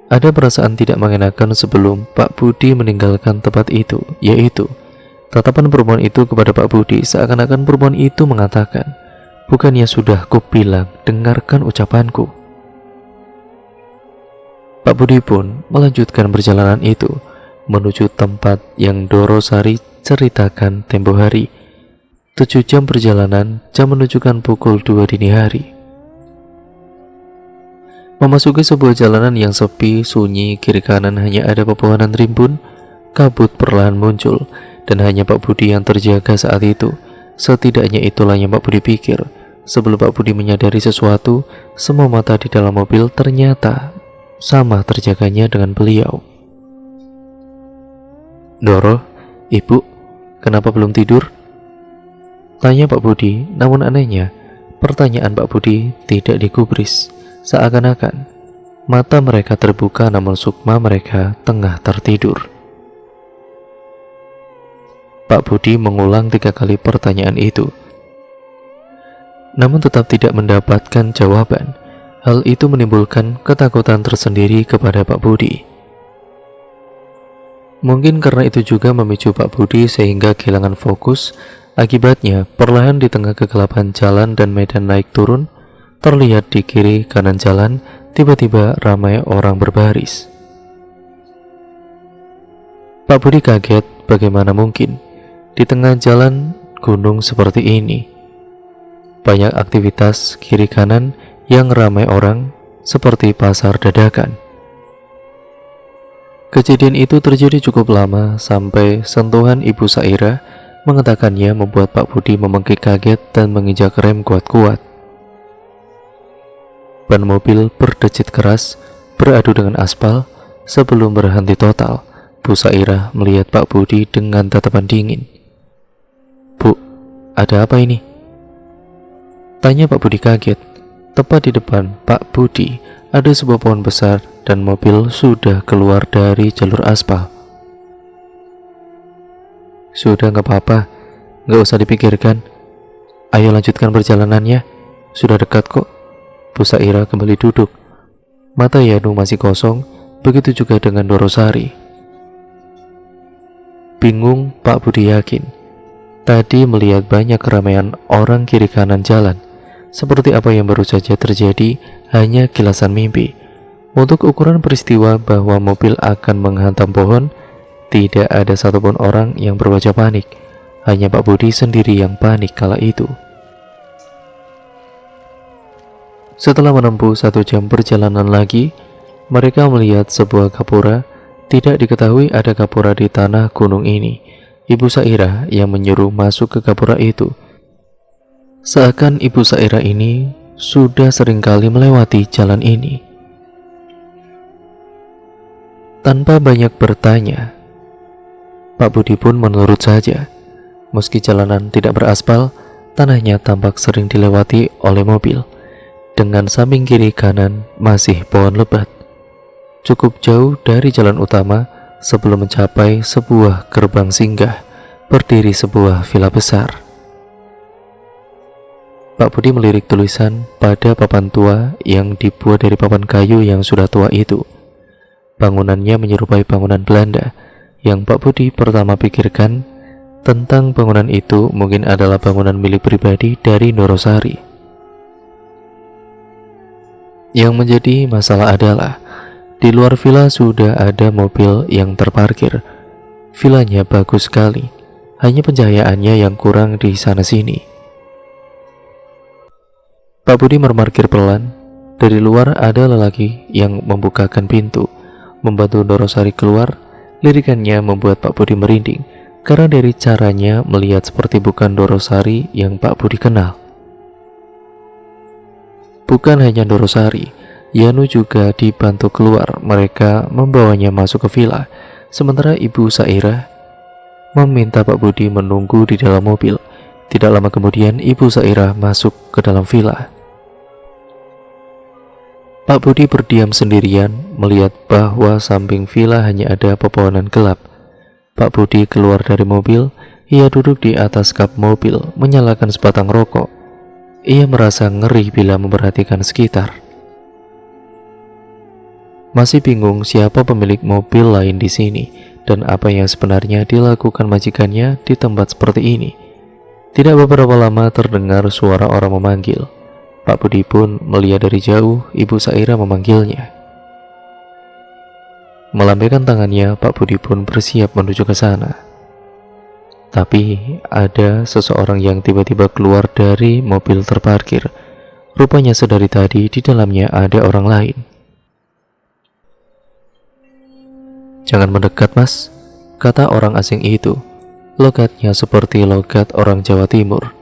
Ada perasaan tidak mengenakan sebelum Pak Budi meninggalkan tempat itu, yaitu tatapan perempuan itu kepada Pak Budi, seakan-akan perempuan itu mengatakan, "Bukannya sudah kubilang, dengarkan ucapanku." Pak Budi pun melanjutkan perjalanan itu menuju tempat yang Dorosari ceritakan tempo hari. 7 jam perjalanan, jam menunjukkan pukul 2 dini hari. Memasuki sebuah jalanan yang sepi, sunyi, kiri kanan hanya ada pepohonan rimbun. Kabut perlahan muncul, dan hanya Pak Budi yang terjaga saat itu. Setidaknya itulah yang Pak Budi pikir. Sebelum Pak Budi menyadari sesuatu, semua mata di dalam mobil ternyata sama terjaganya dengan beliau. "Doro, Ibu, kenapa belum tidur?" tanya Pak Budi. Namun anehnya, pertanyaan Pak Budi tidak digubris. Seakan-akan mata mereka terbuka namun sukma mereka tengah tertidur. Pak Budi mengulang 3 kali pertanyaan itu, namun tetap tidak mendapatkan jawaban. Hal itu menimbulkan ketakutan tersendiri kepada Pak Budi. Mungkin karena itu juga memicu Pak Budi sehingga kehilangan fokus. Akibatnya, perlahan di tengah kegelapan jalan dan medan naik turun, terlihat di kiri kanan jalan tiba-tiba ramai orang berbaris. Pak Budi kaget, bagaimana mungkin di tengah jalan gunung seperti ini banyak aktivitas kiri kanan yang ramai orang seperti pasar dadakan. Kejadian itu terjadi cukup lama sampai sentuhan Ibu Saira mengatakannya membuat Pak Budi memengkik kaget dan menginjak rem kuat-kuat. Ban mobil berdecit keras beradu dengan aspal sebelum berhenti total. Bu Saira melihat Pak Budi dengan tatapan dingin. "Bu, ada apa ini?" tanya Pak Budi kaget. Tepat di depan Pak Budi ada sebuah pohon besar dan mobil sudah keluar dari jalur aspal. "Sudah, gak apa-apa, gak usah dipikirkan. Ayo lanjutkan perjalanannya, sudah dekat kok." Bu Saira kembali duduk. Mata Yanu masih kosong, begitu juga dengan Dorosari. Bingung, Pak Budi yakin tadi melihat banyak keramaian orang kiri kanan jalan. Seperti apa yang baru saja terjadi hanya kilasan mimpi. Untuk ukuran peristiwa bahwa mobil akan menghantam pohon, tidak ada satupun orang yang berwajah panik. Hanya Pak Budi sendiri yang panik kala itu. Setelah menempuh 1 jam perjalanan lagi, mereka melihat sebuah gapura. Tidak diketahui ada gapura di tanah gunung ini. Ibu Saira yang menyuruh masuk ke gapura itu. Seakan Ibu Saira ini sudah seringkali melewati jalan ini. Tanpa banyak bertanya, Pak Budi pun menurut saja. Meski jalanan tidak beraspal, tanahnya tampak sering dilewati oleh mobil. Dengan samping kiri kanan masih pohon lebat. Cukup jauh dari jalan utama sebelum mencapai sebuah gerbang singgah, berdiri sebuah villa besar. Pak Budi melirik tulisan pada papan tua yang dibuat dari papan kayu yang sudah tua itu. Bangunannya menyerupai bangunan Belanda. Yang Pak Budi pertama pikirkan tentang bangunan itu mungkin adalah bangunan milik pribadi dari Dorosari. Yang menjadi masalah adalah di luar villa sudah ada mobil yang terparkir. Villanya bagus sekali, hanya pencahayaannya yang kurang di sana-sini. Pak Budi memarkir pelan. Dari luar ada lelaki yang membukakan pintu, membantu Dorosari keluar. Lirikannya membuat Pak Budi merinding, karena dari caranya melihat seperti bukan Dorosari yang Pak Budi kenal. Bukan hanya Dorosari, Yanu juga dibantu keluar. Mereka membawanya masuk ke villa, sementara Ibu Saira meminta Pak Budi menunggu di dalam mobil. Tidak lama kemudian Ibu Saira masuk ke dalam villa. Pak Budi berdiam sendirian melihat bahwa samping villa hanya ada pepohonan gelap. Pak Budi keluar dari mobil. Ia duduk di atas kap mobil menyalakan sebatang rokok. Ia merasa ngeri bila memperhatikan sekitar. Masih bingung siapa pemilik mobil lain di sini dan apa yang sebenarnya dilakukan majikannya di tempat seperti ini. Tidak beberapa lama terdengar suara orang memanggil. Pak Budi pun melihat dari jauh Ibu Saira memanggilnya. Melambaikan tangannya, Pak Budi pun bersiap menuju ke sana. Tapi ada seseorang yang tiba-tiba keluar dari mobil terparkir. Rupanya sedari tadi di dalamnya ada orang lain. "Jangan mendekat, Mas," kata orang asing itu. Logatnya seperti logat orang Jawa Timur.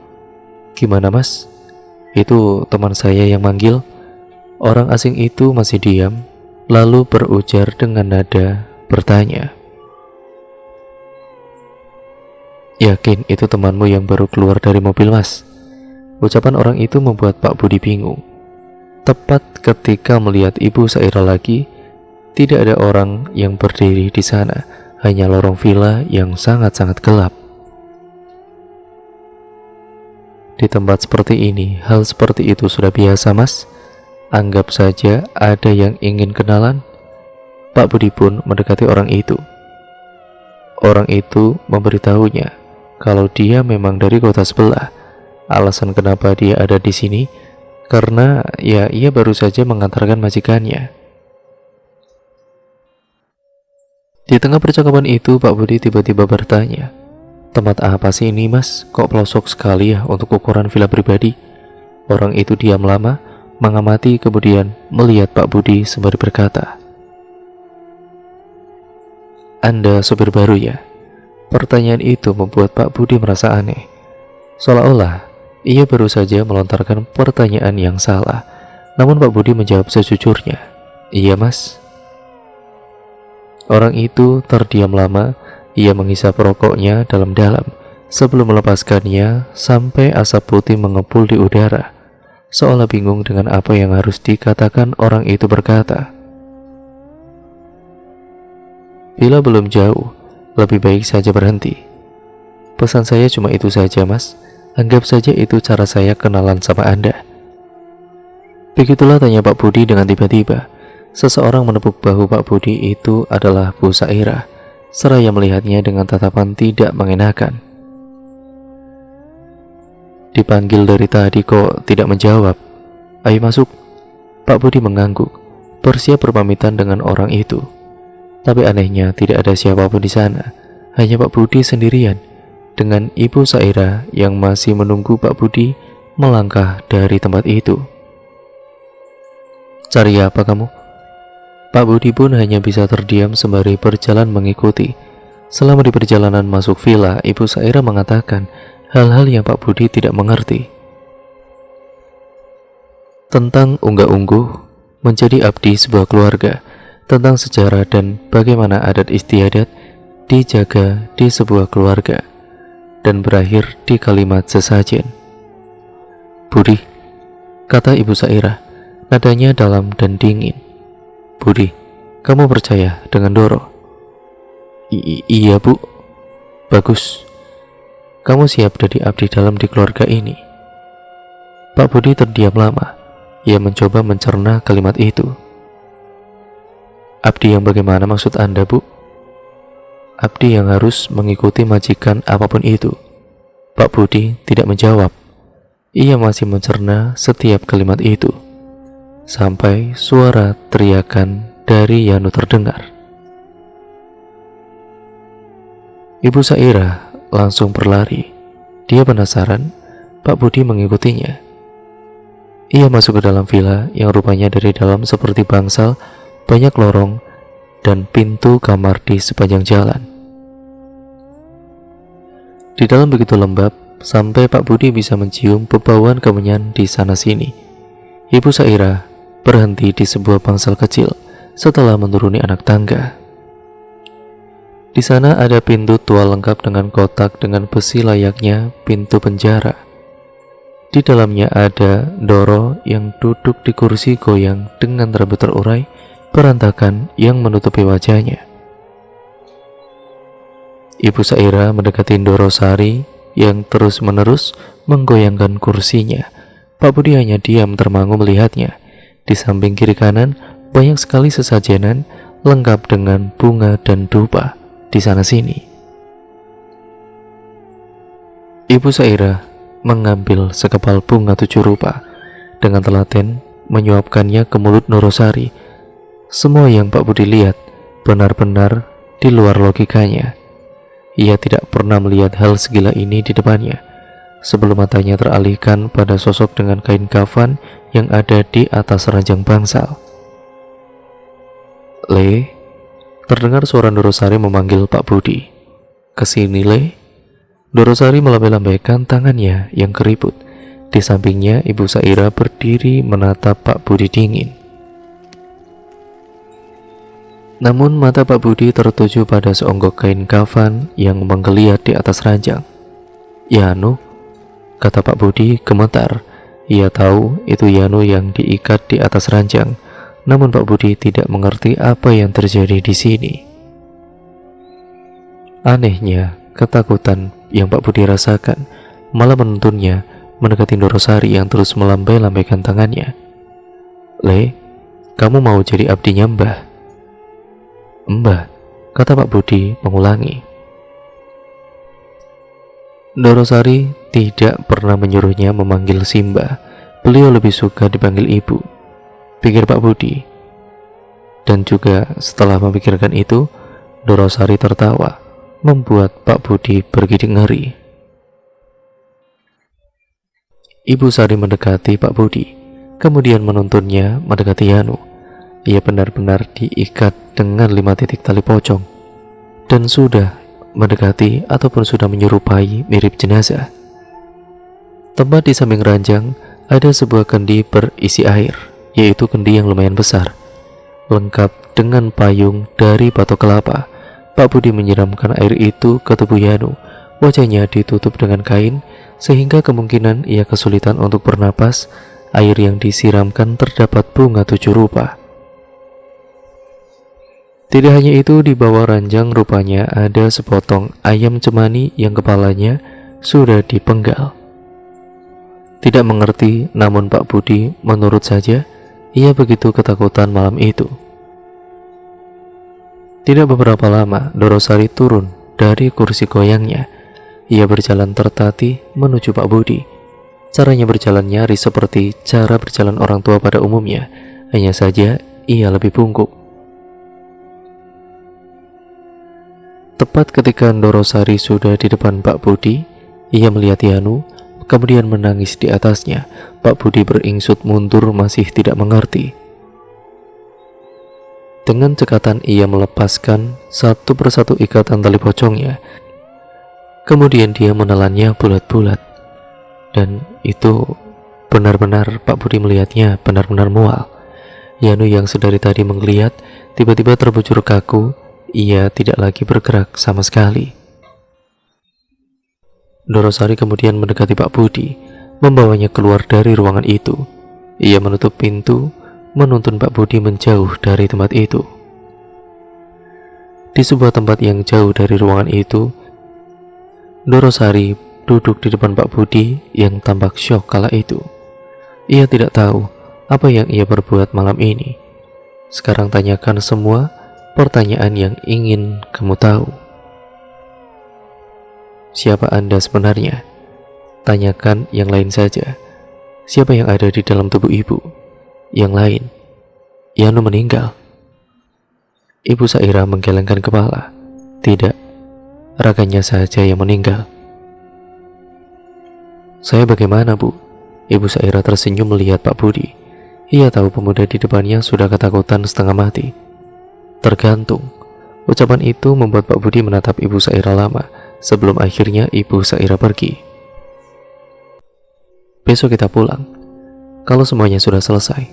"Gimana, Mas? Itu teman saya yang manggil." Orang asing itu masih diam. lalu berujar dengan nada bertanya, "Yakin itu temanmu yang baru keluar dari mobil, Mas?" Ucapan orang itu membuat Pak Budi bingung. Tepat ketika melihat Ibu Saira lagi, tidak ada orang yang berdiri di sana, hanya lorong villa yang sangat-sangat gelap. Di tempat seperti ini, hal seperti itu sudah biasa, Mas. Anggap saja ada yang ingin kenalan. Pak Budi pun mendekati orang itu. Orang itu memberitahunya kalau dia memang dari kota sebelah. Alasan kenapa dia ada di sini karena ia baru saja mengantarkan majikannya. Di tengah percakapan itu, Pak Budi tiba-tiba bertanya, "Tempat apa sih ini, Mas? Kok pelosok sekali ya untuk ukuran villa pribadi?" Orang itu diam lama, mengamati, kemudian melihat Pak Budi sembari berkata, "Anda sopir baru ya?" Pertanyaan itu membuat Pak Budi merasa aneh. Seolah-olah ia baru saja melontarkan pertanyaan yang salah. Namun Pak Budi menjawab sejujurnya, "Iya, Mas." Orang itu terdiam lama. Ia menghisap rokoknya dalam-dalam sebelum melepaskannya sampai asap putih mengepul di udara. Seolah bingung dengan apa yang harus dikatakan, orang itu berkata, "Bila belum jauh, lebih baik saja berhenti. Pesan saya cuma itu saja, Mas. Anggap saja itu cara saya kenalan sama Anda." Begitulah tanya Pak Budi dengan tiba-tiba. Seseorang menepuk bahu Pak Budi itu adalah Bu Saira, seraya melihatnya dengan tatapan tidak mengenakan. "Dipanggil dari tadi kok tidak menjawab? Ayo masuk." Pak Budi mengangguk, bersiap berpamitan dengan orang itu. Tapi anehnya tidak ada siapapun di sana, hanya Pak Budi sendirian dengan Ibu Saira yang masih menunggu Pak Budi melangkah dari tempat itu. "Cari apa kamu?" Pak Budi pun hanya bisa terdiam sembari berjalan mengikuti. Selama di perjalanan masuk villa, Ibu Saira mengatakan hal-hal yang Pak Budi tidak mengerti. Tentang unggah-ungguh menjadi abdi sebuah keluarga, tentang sejarah dan bagaimana adat istiadat dijaga di sebuah keluarga, dan berakhir di kalimat sesajen. "Budi," kata Ibu Saira, nadanya dalam dan dingin. "Budi, kamu percaya dengan Doro?" Iya, Bu." "Bagus. Kamu siap jadi abdi dalam di keluarga ini." Pak Budi terdiam lama. Ia mencoba mencerna kalimat itu. "Abdi yang bagaimana maksud Anda, Bu?" "Abdi yang harus mengikuti majikan apapun itu." Pak Budi tidak menjawab. Ia masih mencerna setiap kalimat itu sampai suara teriakan dari Yanu terdengar. Ibu Saira langsung berlari. Dia penasaran, Pak Budi mengikutinya. Ia masuk ke dalam villa yang rupanya dari dalam seperti bangsal, banyak lorong dan pintu kamar di sepanjang jalan. Di dalam begitu lembab, sampai Pak Budi bisa mencium bebauan kemenyan di sana-sini. Ibu Saira berhenti di sebuah bangsal kecil setelah menuruni anak tangga. Di sana ada pintu tua lengkap dengan kotak dengan besi layaknya pintu penjara. Di dalamnya ada Doro yang duduk di kursi goyang dengan rambut terurai berantakan yang menutupi wajahnya. Ibu Saira mendekati Doro Sari yang terus-menerus menggoyangkan kursinya. Pak Budi hanya diam termangu melihatnya. Di samping kiri kanan banyak sekali sesajenan lengkap dengan bunga dan dupa di sana-sini. Ibu Saira mengambil sekepal bunga 7 rupa dengan telaten menyuapkannya ke mulut Norosari. Semua yang Pak Budi lihat benar-benar di luar logikanya. Ia tidak pernah melihat hal segila ini di depannya sebelum matanya teralihkan pada sosok dengan kain kafan yang ada di atas ranjang bangsal. "Le," terdengar suara Norosari memanggil Pak Budi. "Kesini, Le." Norosari melambai-lambaikan tangannya yang keriput. Di sampingnya Ibu Saira berdiri menatap Pak Budi dingin. Namun mata Pak Budi tertuju pada seonggok kain kafan yang menggeliat di atas ranjang. "Yanu," kata Pak Budi gemetar. Ia tahu itu Yanu yang diikat di atas ranjang. Namun Pak Budi tidak mengerti apa yang terjadi di sini. Anehnya, ketakutan yang Pak Budi rasakan malah menuntunnya mendekati Ndorosari yang terus melambai-lambaikan tangannya. "Le, kamu mau jadi abdinya Mbah?" "Mbah," kata Pak Budi mengulangi. Ndorosari tidak pernah menyuruhnya memanggil Simba. Beliau lebih suka dipanggil ibu, pikir Pak Budi. Dan juga setelah memikirkan itu, Ndorosari tertawa, membuat Pak Budi bergidik ngeri. Ibu Sari mendekati Pak Budi, kemudian menuntunnya mendekati Yanu. Ia benar-benar diikat dengan 5 titik tali pocong dan sudah mendekati ataupun sudah menyerupai mirip jenazah. Tepat di samping ranjang ada sebuah kendi berisi air, yaitu kendi yang lumayan besar, lengkap dengan payung dari batok kelapa. Pak Budi menyiramkan air itu ke tubuh Yanu. Wajahnya ditutup dengan kain sehingga kemungkinan ia kesulitan untuk bernapas. Air yang disiramkan terdapat bunga 7 rupa. Tidak hanya itu, di bawah ranjang rupanya ada sepotong ayam cemani yang kepalanya sudah dipenggal. Tidak mengerti, namun Pak Budi menurut saja. Ia begitu ketakutan malam itu. Tidak beberapa lama, Ndorosari turun dari kursi goyangnya. Ia berjalan tertatih menuju Pak Budi. Caranya berjalan nyaris seperti cara berjalan orang tua pada umumnya, hanya saja ia lebih bungkuk. Tepat ketika Ndorosari sudah di depan Pak Budi, ia melihat Yanu, kemudian menangis di atasnya. Pak Budi beringsut mundur, masih tidak mengerti. Dengan cekatan ia melepaskan satu persatu ikatan tali pocongnya. Kemudian dia menelannya bulat-bulat. Dan itu benar-benar Pak Budi melihatnya benar-benar mual. Yanu yang sedari tadi menggeliat tiba-tiba terbujur kaku. Ia tidak lagi bergerak sama sekali. Ndorosari kemudian mendekati Pak Budi, membawanya keluar dari ruangan itu. Ia menutup pintu, menuntun Pak Budi menjauh dari tempat itu. Di sebuah tempat yang jauh dari ruangan itu, Ndorosari duduk di depan Pak Budi yang tampak syok kala itu. Ia tidak tahu apa yang ia perbuat malam ini. Sekarang tanyakan semua pertanyaan yang ingin kamu tahu. Siapa Anda sebenarnya? Tanyakan yang lain saja. Siapa yang ada di dalam tubuh ibu? Yang lain. Yanu meninggal. Ibu Saira menggelengkan kepala. Tidak, raganya saja yang meninggal. Saya bagaimana, Bu? Ibu Saira tersenyum melihat Pak Budi. Ia tahu pemuda di depannya sudah ketakutan setengah mati. Tergantung. Ucapan itu membuat Pak Budi menatap Ibu Saira lama sebelum akhirnya Ibu Saira pergi. Besok kita pulang, kalau semuanya sudah selesai.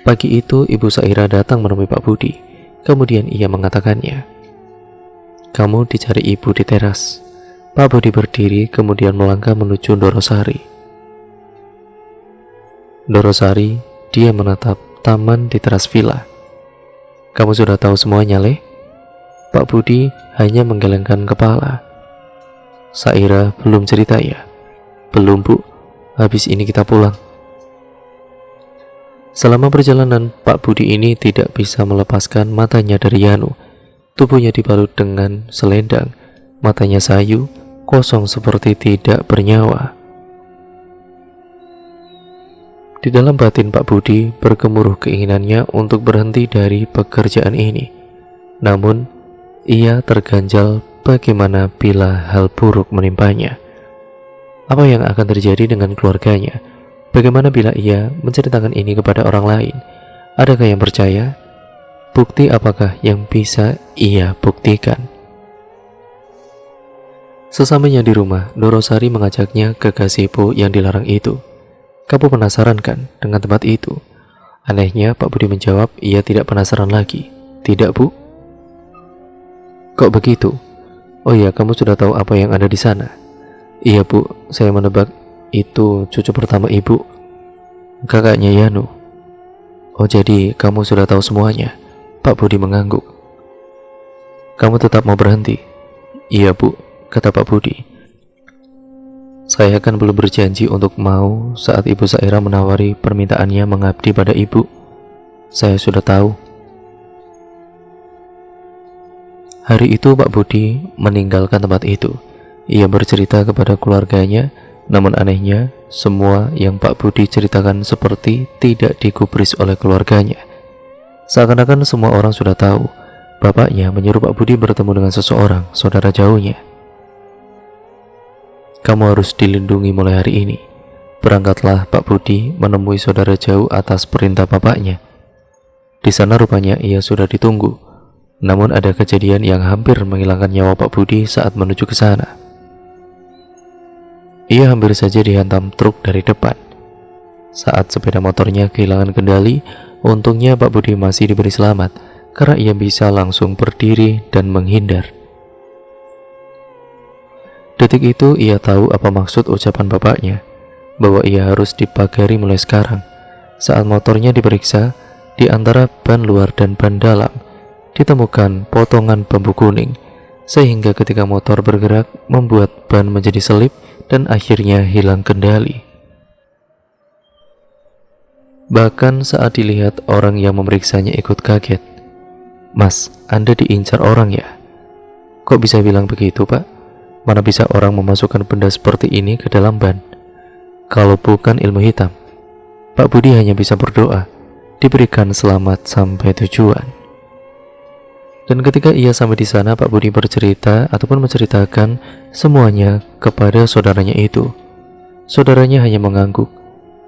Pagi itu Ibu Saira datang menemui Pak Budi. Kemudian ia mengatakannya, "Kamu dicari ibu di teras." Pak Budi berdiri kemudian melangkah menuju Ndorosari. Ndorosari, dia menatap taman di teras villa. "Kamu sudah tahu semuanya, Le?" Pak Budi hanya menggelengkan kepala. "Saira belum cerita ya?" "Belum, Bu. Habis ini kita pulang." Selama perjalanan, Pak Budi ini tidak bisa melepaskan matanya dari Yanu. Tubuhnya dibalut dengan selendang, matanya sayu, kosong seperti tidak bernyawa. Di dalam batin Pak Budi bergemuruh keinginannya untuk berhenti dari pekerjaan ini. Namun, ia terganjal bagaimana bila hal buruk menimpanya. Apa yang akan terjadi dengan keluarganya? Bagaimana bila ia menceritakan ini kepada orang lain? Adakah yang percaya? Bukti apakah yang bisa ia buktikan? Sesampainya di rumah, Ndorosari mengajaknya ke gazebo yang dilarang itu. "Kamu penasaran kan dengan tempat itu?" Anehnya Pak Budi menjawab ia tidak penasaran lagi. Tidak, Bu. Kok begitu? Oh ya, kamu sudah tahu apa yang ada di sana? Iya, Bu, saya menebak itu cucu pertama Ibu, kakaknya Yanu. Oh, jadi kamu sudah tahu semuanya? Pak Budi mengangguk. Kamu tetap mau berhenti? Iya, Bu, kata Pak Budi. Saya kan belum berjanji untuk mau saat Ibu Saira menawari permintaannya mengabdi pada Ibu. Saya sudah tahu. Hari itu Pak Budi meninggalkan tempat itu. Ia bercerita kepada keluarganya, namun anehnya, semua yang Pak Budi ceritakan seperti tidak digubris oleh keluarganya. Seakan-akan semua orang sudah tahu, bapaknya menyuruh Pak Budi bertemu dengan seseorang, saudara jauhnya. Kamu harus dilindungi mulai hari ini. Berangkatlah Pak Budi menemui saudara jauh atas perintah bapaknya. Di sana rupanya ia sudah ditunggu. Namun ada kejadian yang hampir menghilangkan nyawa Pak Budi saat menuju ke sana. Ia hampir saja dihantam truk dari depan. Saat sepeda motornya kehilangan kendali, untungnya Pak Budi masih diberi selamat karena ia bisa langsung berdiri dan menghindar. Detik itu ia tahu apa maksud ucapan bapaknya, bahwa ia harus dipagari mulai sekarang. Saat motornya diperiksa, di antara ban luar dan ban dalam ditemukan potongan bambu kuning, sehingga ketika motor bergerak membuat ban menjadi selip dan akhirnya hilang kendali. Bahkan saat dilihat orang yang memeriksanya ikut kaget. Mas, Anda diincar orang ya? Kok bisa bilang begitu, Pak? Mana bisa orang memasukkan benda seperti ini ke dalam ban? Kalau bukan ilmu hitam. Pak Budi hanya bisa berdoa, diberikan selamat sampai tujuan. Dan ketika ia sampai di sana, Pak Budi bercerita ataupun menceritakan semuanya kepada saudaranya itu. Saudaranya hanya mengangguk,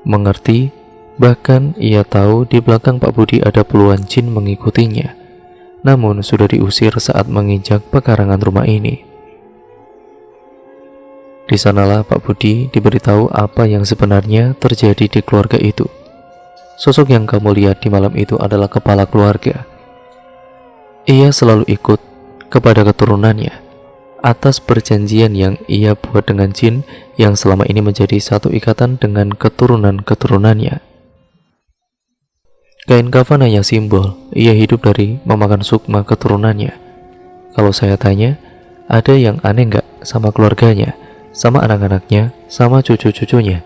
mengerti, bahkan ia tahu di belakang Pak Budi ada puluhan jin mengikutinya. Namun sudah diusir saat menginjak pekarangan rumah ini. Di sanalah Pak Budi diberitahu apa yang sebenarnya terjadi di keluarga itu. Sosok yang kamu lihat di malam itu adalah kepala keluarga. Ia selalu ikut kepada keturunannya atas perjanjian yang ia buat dengan jin yang selama ini menjadi satu ikatan dengan keturunan-keturunannya. Kain kafan hanya simbol, ia hidup dari memakan sukma keturunannya. Kalau saya tanya, ada yang aneh nggak sama keluarganya, sama anak-anaknya, sama cucu-cucunya?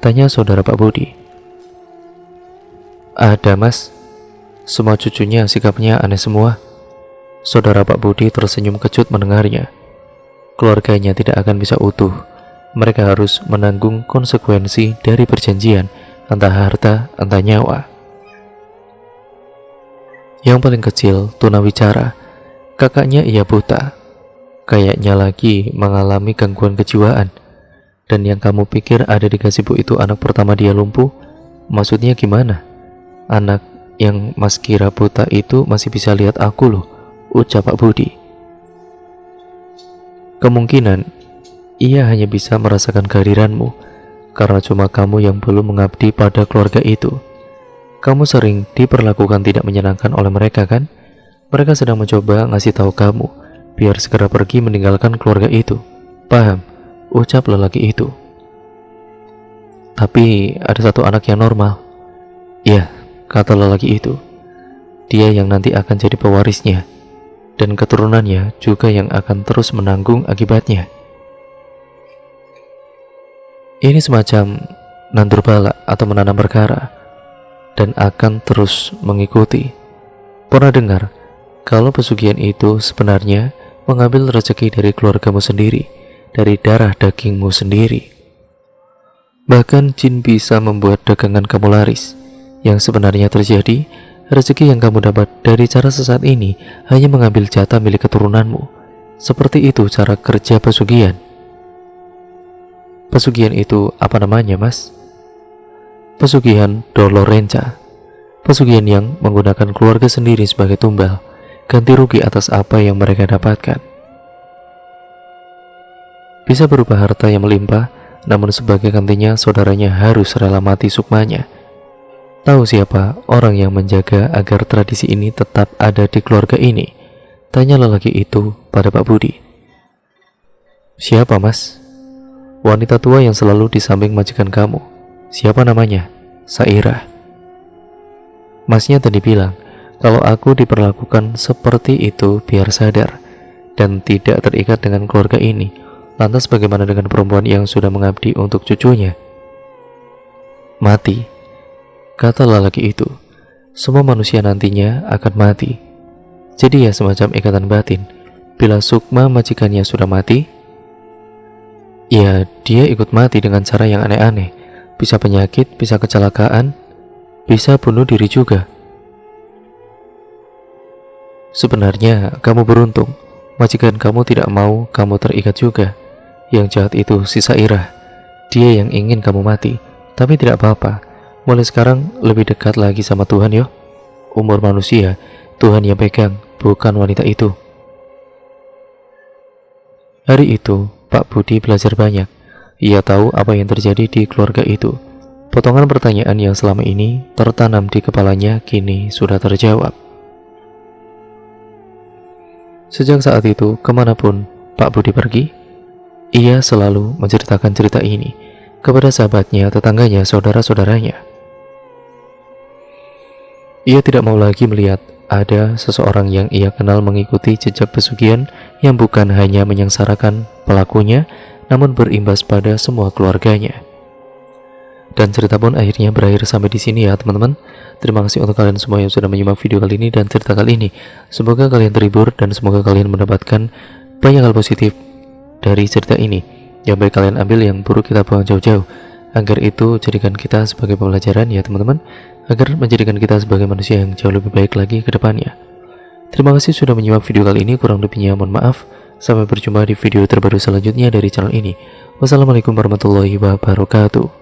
Tanya saudara Pak Budi. Ada, Mas. Semua cucunya sikapnya aneh semua. Saudara Pak Budi tersenyum kecut mendengarnya. Keluarganya tidak akan bisa utuh. Mereka harus menanggung konsekuensi dari perjanjian, entah harta, entah nyawa. Yang paling kecil, tunawicara. Kakaknya ia buta. Kayaknya lagi mengalami gangguan kejiwaan. Dan yang kamu pikir ada di gazebo itu anak pertama dia lumpuh? Maksudnya gimana? Anak yang Mas kira buta itu masih bisa lihat aku loh, ucap Pak Budi. Kemungkinan ia hanya bisa merasakan kehadiranmu karena cuma kamu yang belum mengabdi pada keluarga itu. Kamu sering diperlakukan tidak menyenangkan oleh mereka kan? Mereka sedang mencoba ngasih tahu kamu biar segera pergi meninggalkan keluarga itu. Paham? Ucap lelaki itu. Tapi ada satu anak yang normal. Ya, kata lelaki itu. Dia yang nanti akan jadi pewarisnya, dan keturunannya juga yang akan terus menanggung akibatnya. Ini semacam nandur bala atau menanam perkara, dan akan terus mengikuti. Pernah dengar kalau pesugihan itu sebenarnya mengambil rezeki dari keluargamu sendiri, dari darah dagingmu sendiri. Bahkan jin bisa membuat dagangan kamu laris. Yang sebenarnya terjadi, rezeki yang kamu dapat dari cara sesat ini hanya mengambil jatah milik keturunanmu. Seperti itu cara kerja pesugihan. Pesugihan itu apa namanya, Mas? Pesugihan Dolorenca. Pesugihan yang menggunakan keluarga sendiri sebagai tumbal, ganti rugi atas apa yang mereka dapatkan. Bisa berupa harta yang melimpah, namun sebagai gantinya saudaranya harus rela mati sukmanya. Tahu siapa orang yang menjaga agar tradisi ini tetap ada di keluarga ini? Tanya lelaki itu pada Pak Budi. Siapa, Mas? Wanita tua yang selalu di samping majikan kamu. Siapa namanya? Sairah. Masnya tadi bilang, kalau aku diperlakukan seperti itu biar sadar dan tidak terikat dengan keluarga ini. Lantas bagaimana dengan perempuan yang sudah mengabdi untuk cucunya? Mati, kata lelaki itu. Semua manusia nantinya akan mati. Jadi ya semacam ikatan batin. Bila Sukma majikannya sudah mati, ya dia ikut mati dengan cara yang aneh-aneh. Bisa penyakit, bisa kecelakaan, bisa bunuh diri juga. Sebenarnya kamu beruntung, majikan kamu tidak mau kamu terikat juga. Yang jahat itu si Sairah. Dia yang ingin kamu mati. Tapi tidak apa-apa, mulai sekarang lebih dekat lagi sama Tuhan yo. Umur manusia, Tuhan yang pegang, bukan wanita itu. Hari itu, Pak Budi belajar banyak. Ia tahu apa yang terjadi di keluarga itu. Potongan pertanyaan yang selama ini tertanam di kepalanya kini sudah terjawab. Sejak saat itu, kemanapun Pak Budi pergi, ia selalu menceritakan cerita ini kepada sahabatnya, tetangganya, saudara-saudaranya. Ia tidak mau lagi melihat ada seseorang yang ia kenal mengikuti jejak pesugihan yang bukan hanya menyengsarakan pelakunya, namun berimbas pada semua keluarganya. Dan cerita pun akhirnya berakhir sampai di sini ya teman-teman. Terima kasih untuk kalian semua yang sudah menyimak video kali ini dan cerita kali ini. Semoga kalian terhibur dan semoga kalian mendapatkan banyak hal positif dari cerita ini. Yang baik kalian ambil, yang buruk kita buang jauh-jauh. Agar itu jadikan kita sebagai pembelajaran ya teman-teman, agar menjadikan kita sebagai manusia yang jauh lebih baik lagi ke depannya. Terima kasih sudah menyimak video kali ini, kurang lebihnya mohon maaf. Sampai berjumpa di video terbaru selanjutnya dari channel ini. Wassalamualaikum warahmatullahi wabarakatuh.